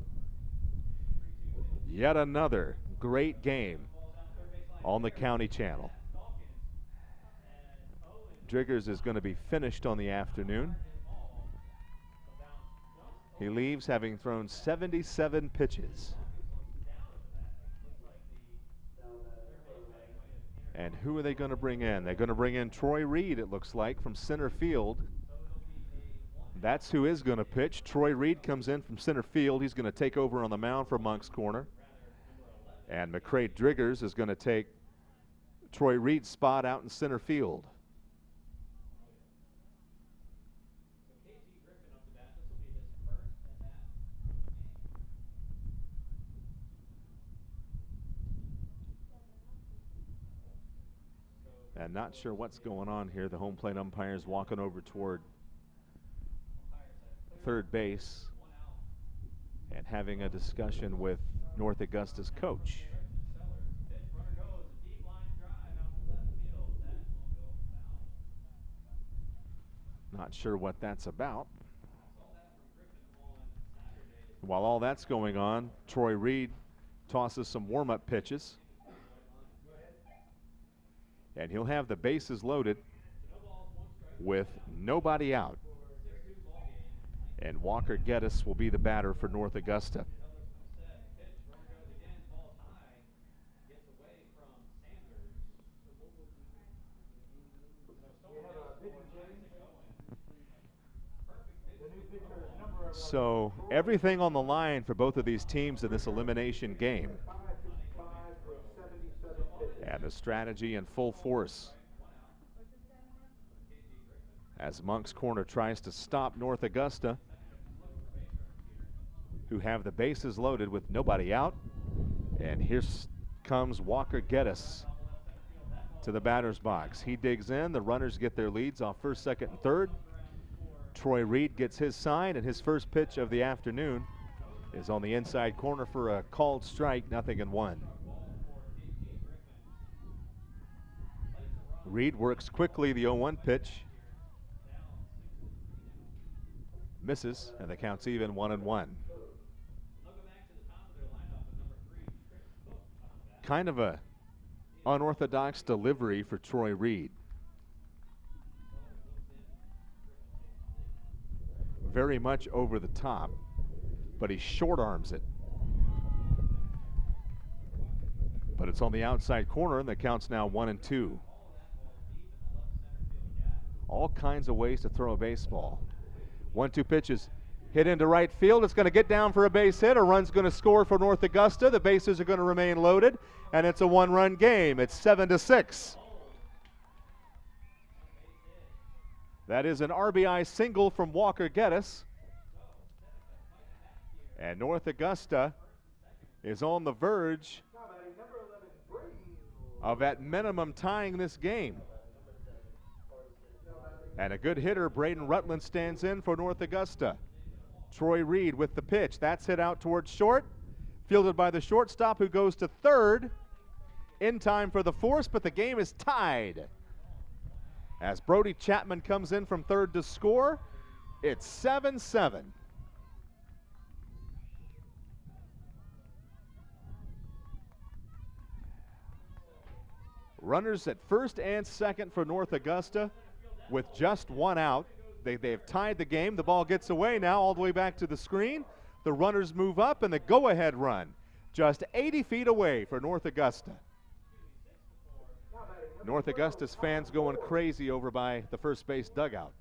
Speaker 2: Yet another great game on the County Channel. Driggers is going to be finished on the afternoon. He leaves having thrown 77 pitches. And who are they going to bring in? They're going to bring in Troy Reed, it looks like, from center field. That's who is going to pitch. Troy Reed comes in from center field. He's going to take over on the mound for Moncks corner. And McCray Driggers is going to take Troy Reed's spot out in center field. And not sure what's going on here. The home plate umpire's walking over toward third base and having a discussion with North Augusta's coach. Not sure what that's about. While all that's going on, Troy Reed tosses some warm-up pitches. And he'll have the bases loaded with nobody out. And Walker Geddes will be the batter for North Augusta. So everything on the line for both of these teams in this elimination game. And the strategy in full force as Moncks Corner tries to stop North Augusta, who have the bases loaded with nobody out. And here comes Walker Geddes to the batter's box. He digs in. The runners get their leads off first, second, and third. Troy Reed gets his sign, and his first pitch of the afternoon is on the inside corner for a called strike, 0-1. Reed works quickly the 0-1 pitch. Misses, and the count's even 1-1. Kind of a unorthodox delivery for Troy Reed. Very much over the top, but he short arms it. But it's on the outside corner, and the count's now 1-2. All kinds of ways to throw a baseball. 1-2 pitches hit into right field. It's going to get down for a base hit. A run's going to score for North Augusta. The bases are going to remain loaded, and it's a one-run game. It's 7-6. That is an RBI single from Walker Geddes. And North Augusta is on the verge of at minimum tying this game. And a good hitter, Braden Rutland, stands in for North Augusta. Troy Reed with the pitch. That's hit out towards short. Fielded by the shortstop, who goes to third. In time for the force, but the game is tied. As Brody Chapman comes in from third to score, it's 7-7. Runners at first and second for North Augusta with just one out. They've tied the game. The ball gets away now all the way back to the screen. The runners move up, and the go-ahead run just 80 feet away for North Augusta. North Augusta's fans going crazy over by the first base dugout.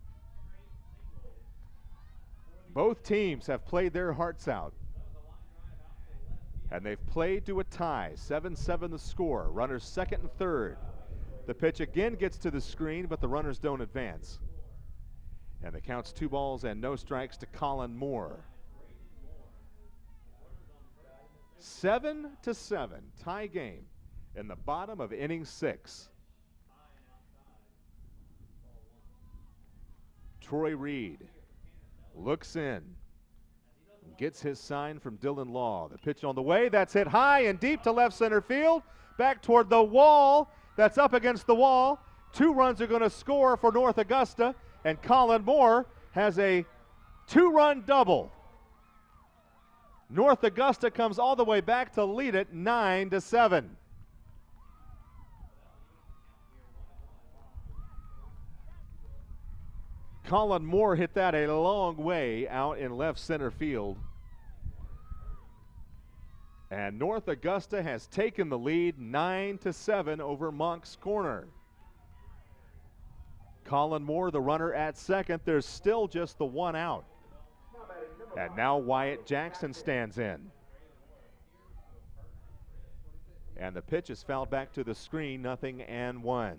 Speaker 2: Both teams have played their hearts out. And they've played to a tie. 7-7 the score. Runners second and third. The pitch again gets to the screen, but the runners don't advance. And the count's 2 balls and no strikes to Colin Moore. 7-7, tie game in the bottom of inning 6. Troy Reed looks in, gets his sign from Dylan Law. The pitch on the way, that's hit high and deep to left center field, back toward the wall. That's up against the wall. 2 runs are going to score for North Augusta, and Colin Moore has a 2-run double. North Augusta comes all the way back to lead it 9-7. Colin Moore hit that a long way out in left center field. And North Augusta has taken the lead 9-7 over Moncks Corner. Colin Moore, the runner at second. There's still just the 1 out. And now Wyatt Jackson stands in. And the pitch is fouled back to the screen, 0-1.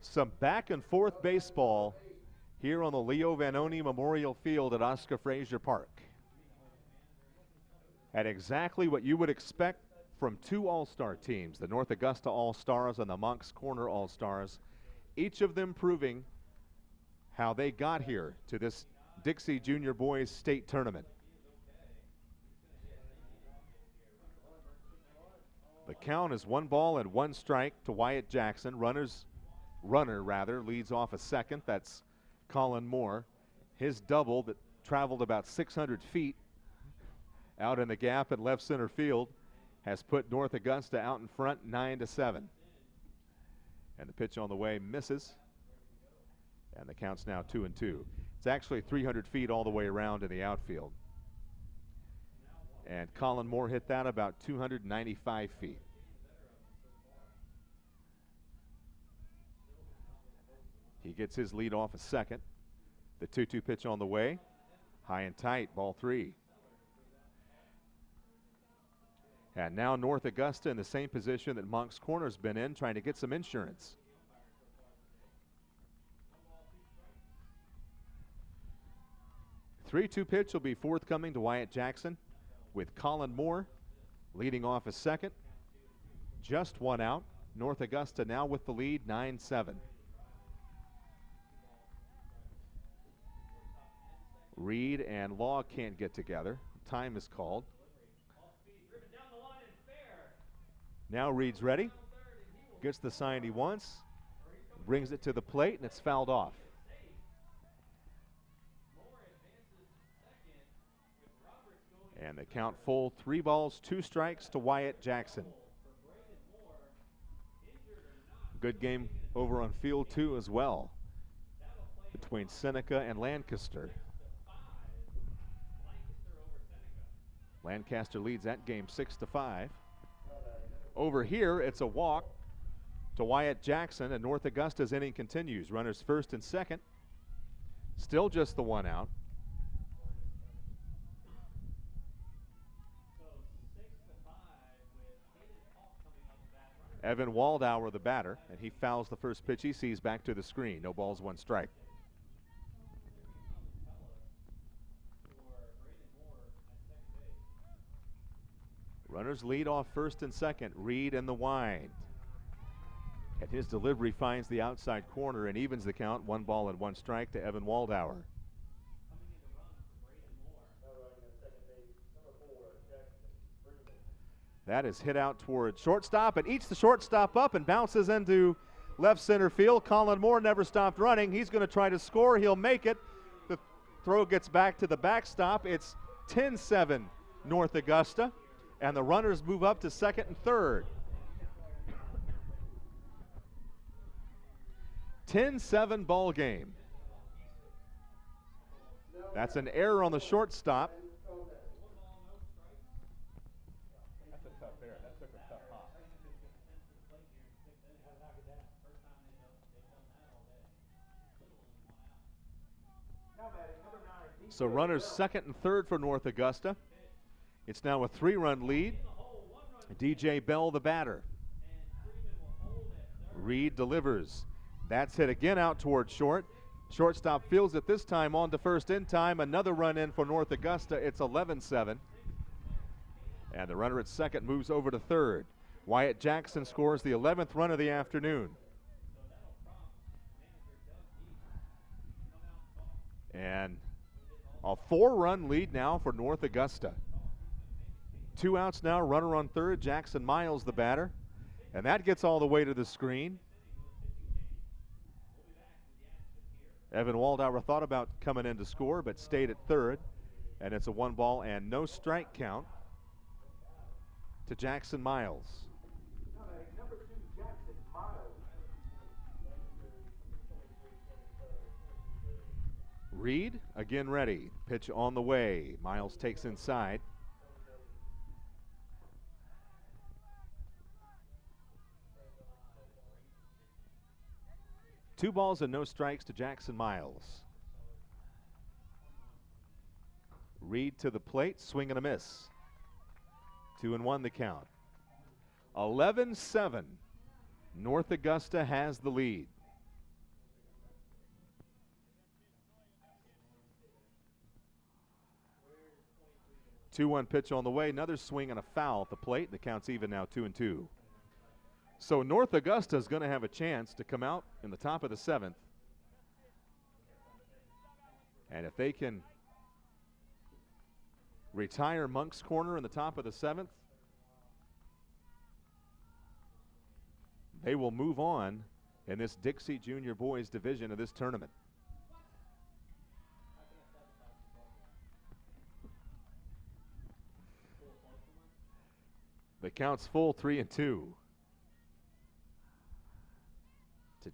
Speaker 2: Some back and forth baseball here on the Leo Vanoni Memorial Field at Oscar Frazier Park. At exactly what you would expect from two All-Star teams, the North Augusta All-Stars and the Moncks Corner All-Stars, each of them proving how they got here to this Dixie Junior Boys State Tournament. The count is 1 ball and 1 strike to Wyatt Jackson. Runner leads off a second. That's Colin Moore. His double that traveled about 600 feet out in the gap at left center field has put North Augusta out in front 9-7. And the pitch on the way misses. And the count's now 2-2. It's actually 300 feet all the way around in the outfield. And Colin Moore hit that about 295 feet. He gets his lead off a second. The 2-2 pitch on the way. High and tight, ball 3. And now North Augusta in the same position that Moncks Corner's been in, trying to get some insurance. The 3-2 pitch will be forthcoming to Wyatt Jackson, with Colin Moore leading off a second. Just 1 out. North Augusta now with the lead, 9-7. Reed and Law can't get together. Time is called. Now Reed's ready. Gets the sign he wants. Brings it to the plate, and it's fouled off. And the count full, 3 balls, 2 strikes to Wyatt Jackson. Good game over on field 2 as well between Seneca and Lancaster. Lancaster leads that game 6-5. Over here, it's a walk to Wyatt Jackson, and North Augusta's inning continues. Runners first and second. Still just the 1 out. Evan Waldauer, the batter, and he fouls the first pitch he sees back to the screen. No balls, 1 strike. Runners lead off first and second. Reed in the wind. And his delivery finds the outside corner and evens the count. 1 ball and 1 strike to Evan Waldauer. That is hit out toward shortstop. It eats the shortstop up and bounces into left center field. Colin Moore never stopped running. He's going to try to score. He'll make it. The throw gets back to the backstop. It's 10-7 North Augusta. And the runners move up to second and third. 10-7 ball game. That's an error on the shortstop.
Speaker 7: That's a tough error. That took a tough hop.
Speaker 2: So runners second and third for North Augusta. It's now a 3-run lead. DJ Bell, the batter. Reed delivers. That's hit again out toward short. Shortstop fields it this time on to first in time. Another run in for North Augusta. It's 11-7. And the runner at second moves over to third. Wyatt Jackson scores the 11th run of the afternoon. And a 4-run lead now for North Augusta. 2 outs now, runner on third, Jackson Miles the batter. And that gets all the way to the screen. Evan Waldauer thought about coming in to score, but stayed at third. And it's a 1 ball and no strike count to Jackson Miles.
Speaker 5: Number 2, Jackson Miles.
Speaker 2: Reed again ready. Pitch on the way. Miles takes inside. Two balls and no strikes to Jackson Miles. Reed to the plate, swing and a miss. 2-1 the count. 11-7. North Augusta has the lead. 2-1 pitch on the way. Another swing and a foul at the plate. The count's even now 2-2. So North Augusta is going to have a chance to come out in the top of the 7th. And if they can retire Moncks Corner in the top of the 7th, they will move on in this Dixie Junior Boys division of this tournament. The count's full, 3-2. To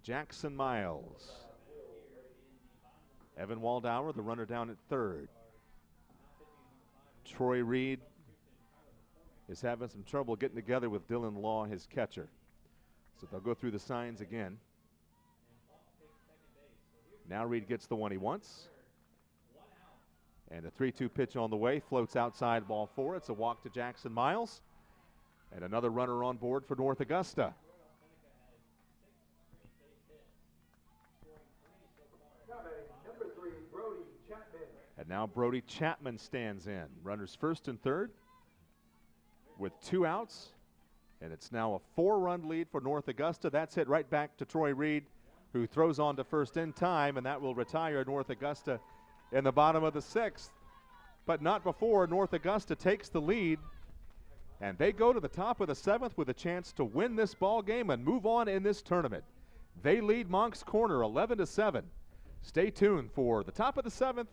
Speaker 2: Jackson Miles. Evan Waldauer, the runner down at third. Troy Reed is having some trouble getting together with Dylan Law, his catcher. So they'll go through the signs again. Now Reed gets the one he wants. And a 3-2 pitch on the way, floats outside, ball 4. It's a walk to Jackson Miles. And another runner on board for North Augusta. And now Brody Chapman stands in. Runners first and third with 2 outs. And it's now a 4-run lead for North Augusta. That's hit right back to Troy Reed, who throws on to first in time, and that will retire North Augusta in the bottom of the 6th. But not before North Augusta takes the lead, and they go to the top of the 7th with a chance to win this ball game and move on in this tournament. They lead Moncks Corner 11-7. Stay tuned for the top of the 7th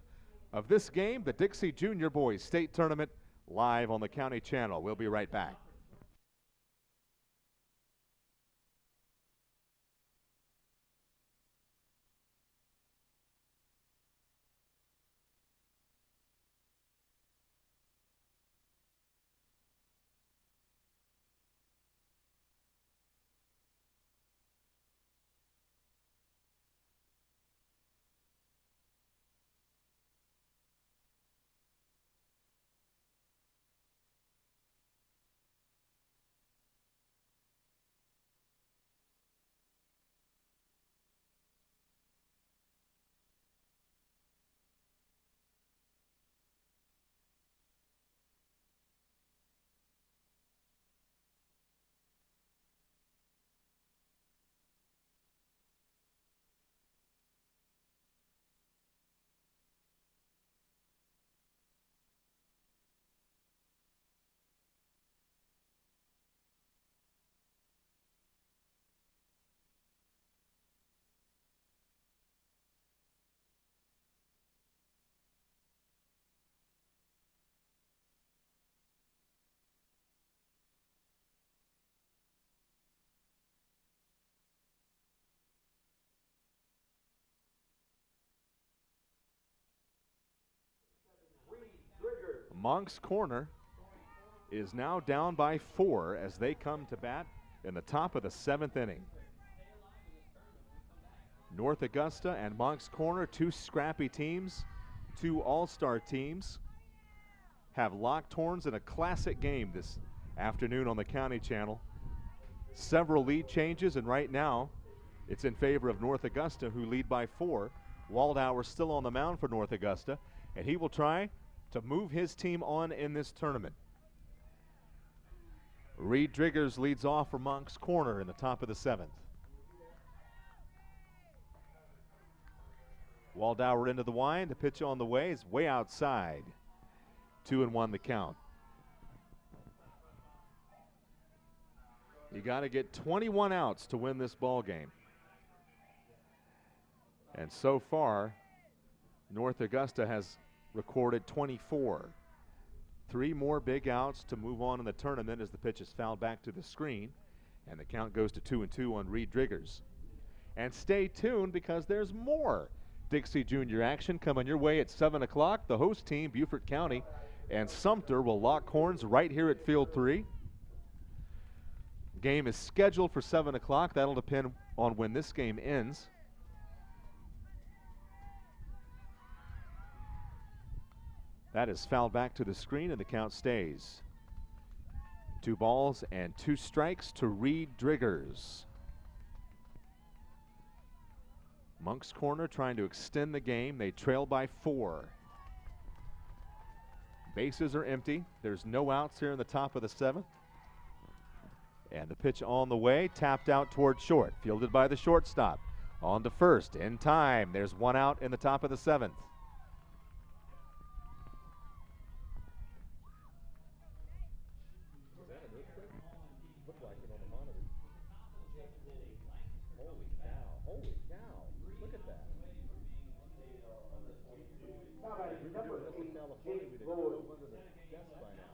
Speaker 2: of this game, the Dixie Junior Boys State Tournament, live on the County Channel. We'll be right back. Moncks Corner is now down by 4 as they come to bat in the top of the 7th inning. North Augusta and Moncks Corner, 2 scrappy teams, 2 all-star teams, have locked horns in a classic game this afternoon on the County Channel. Several lead changes, and right now it's in favor of North Augusta, who lead by 4. Waldauer still on the mound for North Augusta, and he will try to move his team on in this tournament. Reed Driggers leads off for Moncks Corner in the top of the 7th. Waldauer into the wind. The pitch on the way is way outside. 2-1 the count. You got to get 21 outs to win this ball game. And so far, North Augusta has recorded 24. 3 more big outs to move on in the tournament as the pitch is fouled back to the screen, and the count goes to 2-2 on Reed Driggers. And stay tuned because there's more Dixie Junior action coming your way at 7 o'clock. The host team, Beaufort County and Sumter, will lock horns right here at Field 3. Game is scheduled for 7 o'clock. That'll depend on when this game ends. That is fouled back to the screen, and the count stays. 2 balls and 2 strikes to Reed Driggers. Moncks Corner trying to extend the game. They trail by 4. Bases are empty. There's no outs here in the top of the 7th. And the pitch on the way, tapped out toward short, fielded by the shortstop. On to first, in time. There's one out in the top of the 7th.
Speaker 7: Is that an earthquake? Looked like it on the monitor. Holy cow. Holy cow. Look at that. If we were doing this in California, we'd have dove under the desk by now.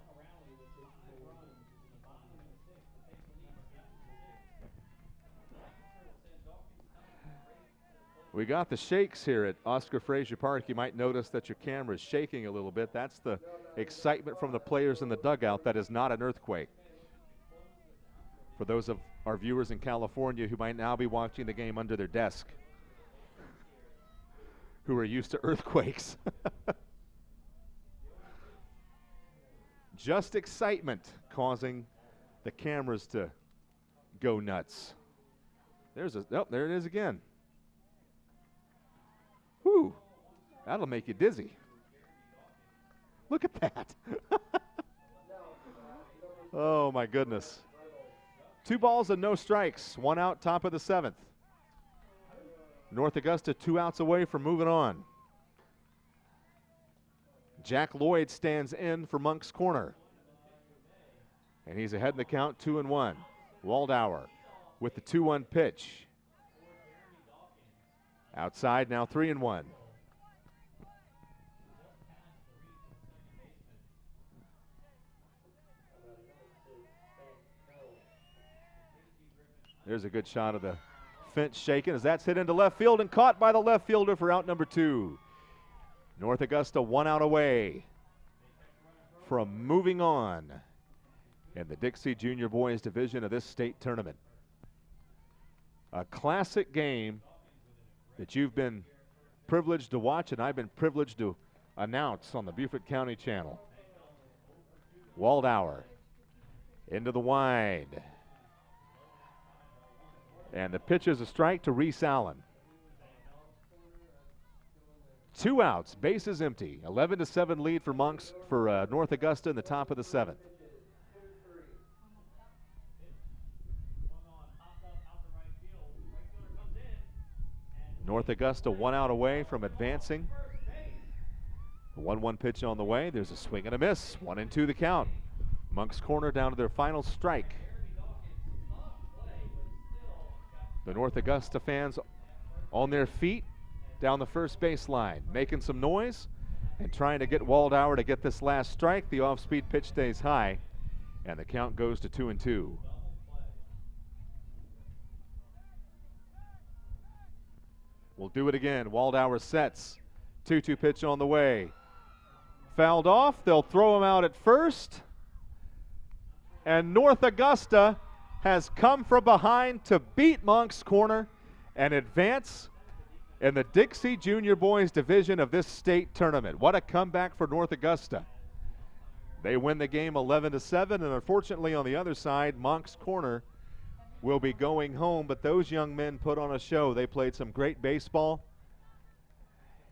Speaker 2: We got the shakes here at Oscar Frazier Park. You might notice that your camera is shaking a little bit. That's the excitement from the players in the dugout. That is not an earthquake. For those of our viewers in California who might now be watching the game under their desk, who are used to earthquakes. Just excitement causing the cameras to go nuts. There it is again. Whew, that'll make you dizzy. Look at that. Oh my goodness. 2 balls and no strikes, 1 out, top of the 7th. North Augusta 2 outs away from moving on. Jack Lloyd stands in for Moncks Corner. And he's ahead in the count, 2-1. Waldauer with the 2-1 pitch. Outside now 3-1. There's a good shot of the fence shaken as that's hit into left field and caught by the left fielder for out number 2. North Augusta 1 out away from moving on in the Dixie Junior Boys Division of this state tournament. A classic game that you've been privileged to watch and I've been privileged to announce on the Beaufort County Channel. Waldauer into the wide. And the pitch is a strike to Reese Allen. 2 outs, bases empty. 11-7 lead for Moncks for North Augusta in the top of the 7th. North Augusta 1 out away from advancing. The 1-1 pitch on the way. There's a swing and a miss. 1-2 the count. Moncks Corner down to their final strike. The North Augusta fans on their feet down the first baseline, making some noise and trying to get Waldauer to get this last strike. The off-speed pitch stays high, and the count goes to 2-2. We'll do it again. Waldauer sets. 2-2 pitch on the way. Fouled off. They'll throw him out at first. And North Augusta has come from behind to beat Moncks Corner and advance in the Dixie Junior Boys Division of this state tournament. What a comeback for North Augusta. They win the game 11-7, and unfortunately on the other side, Moncks Corner will be going home, but those young men put on a show. They played some great baseball,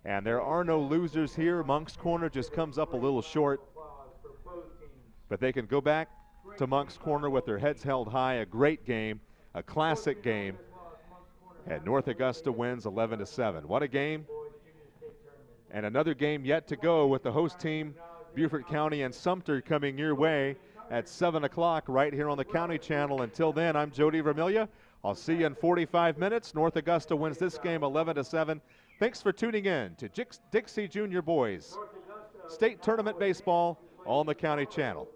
Speaker 2: and there are no losers here. Moncks Corner just comes up a little short, but they can go back to Moncks Corner with their heads held high. A great game, a classic game, and North Augusta wins 11-7. What a game, and another game yet to go with the host team, Beaufort County and Sumter, coming your way at 7 o'clock right here on the County Channel. Until then, I'm Jody Vermiglia. I'll see you in 45 minutes. North Augusta wins this game 11-7. Thanks for tuning in to Dixie Junior Boys State Tournament Baseball on the County Channel.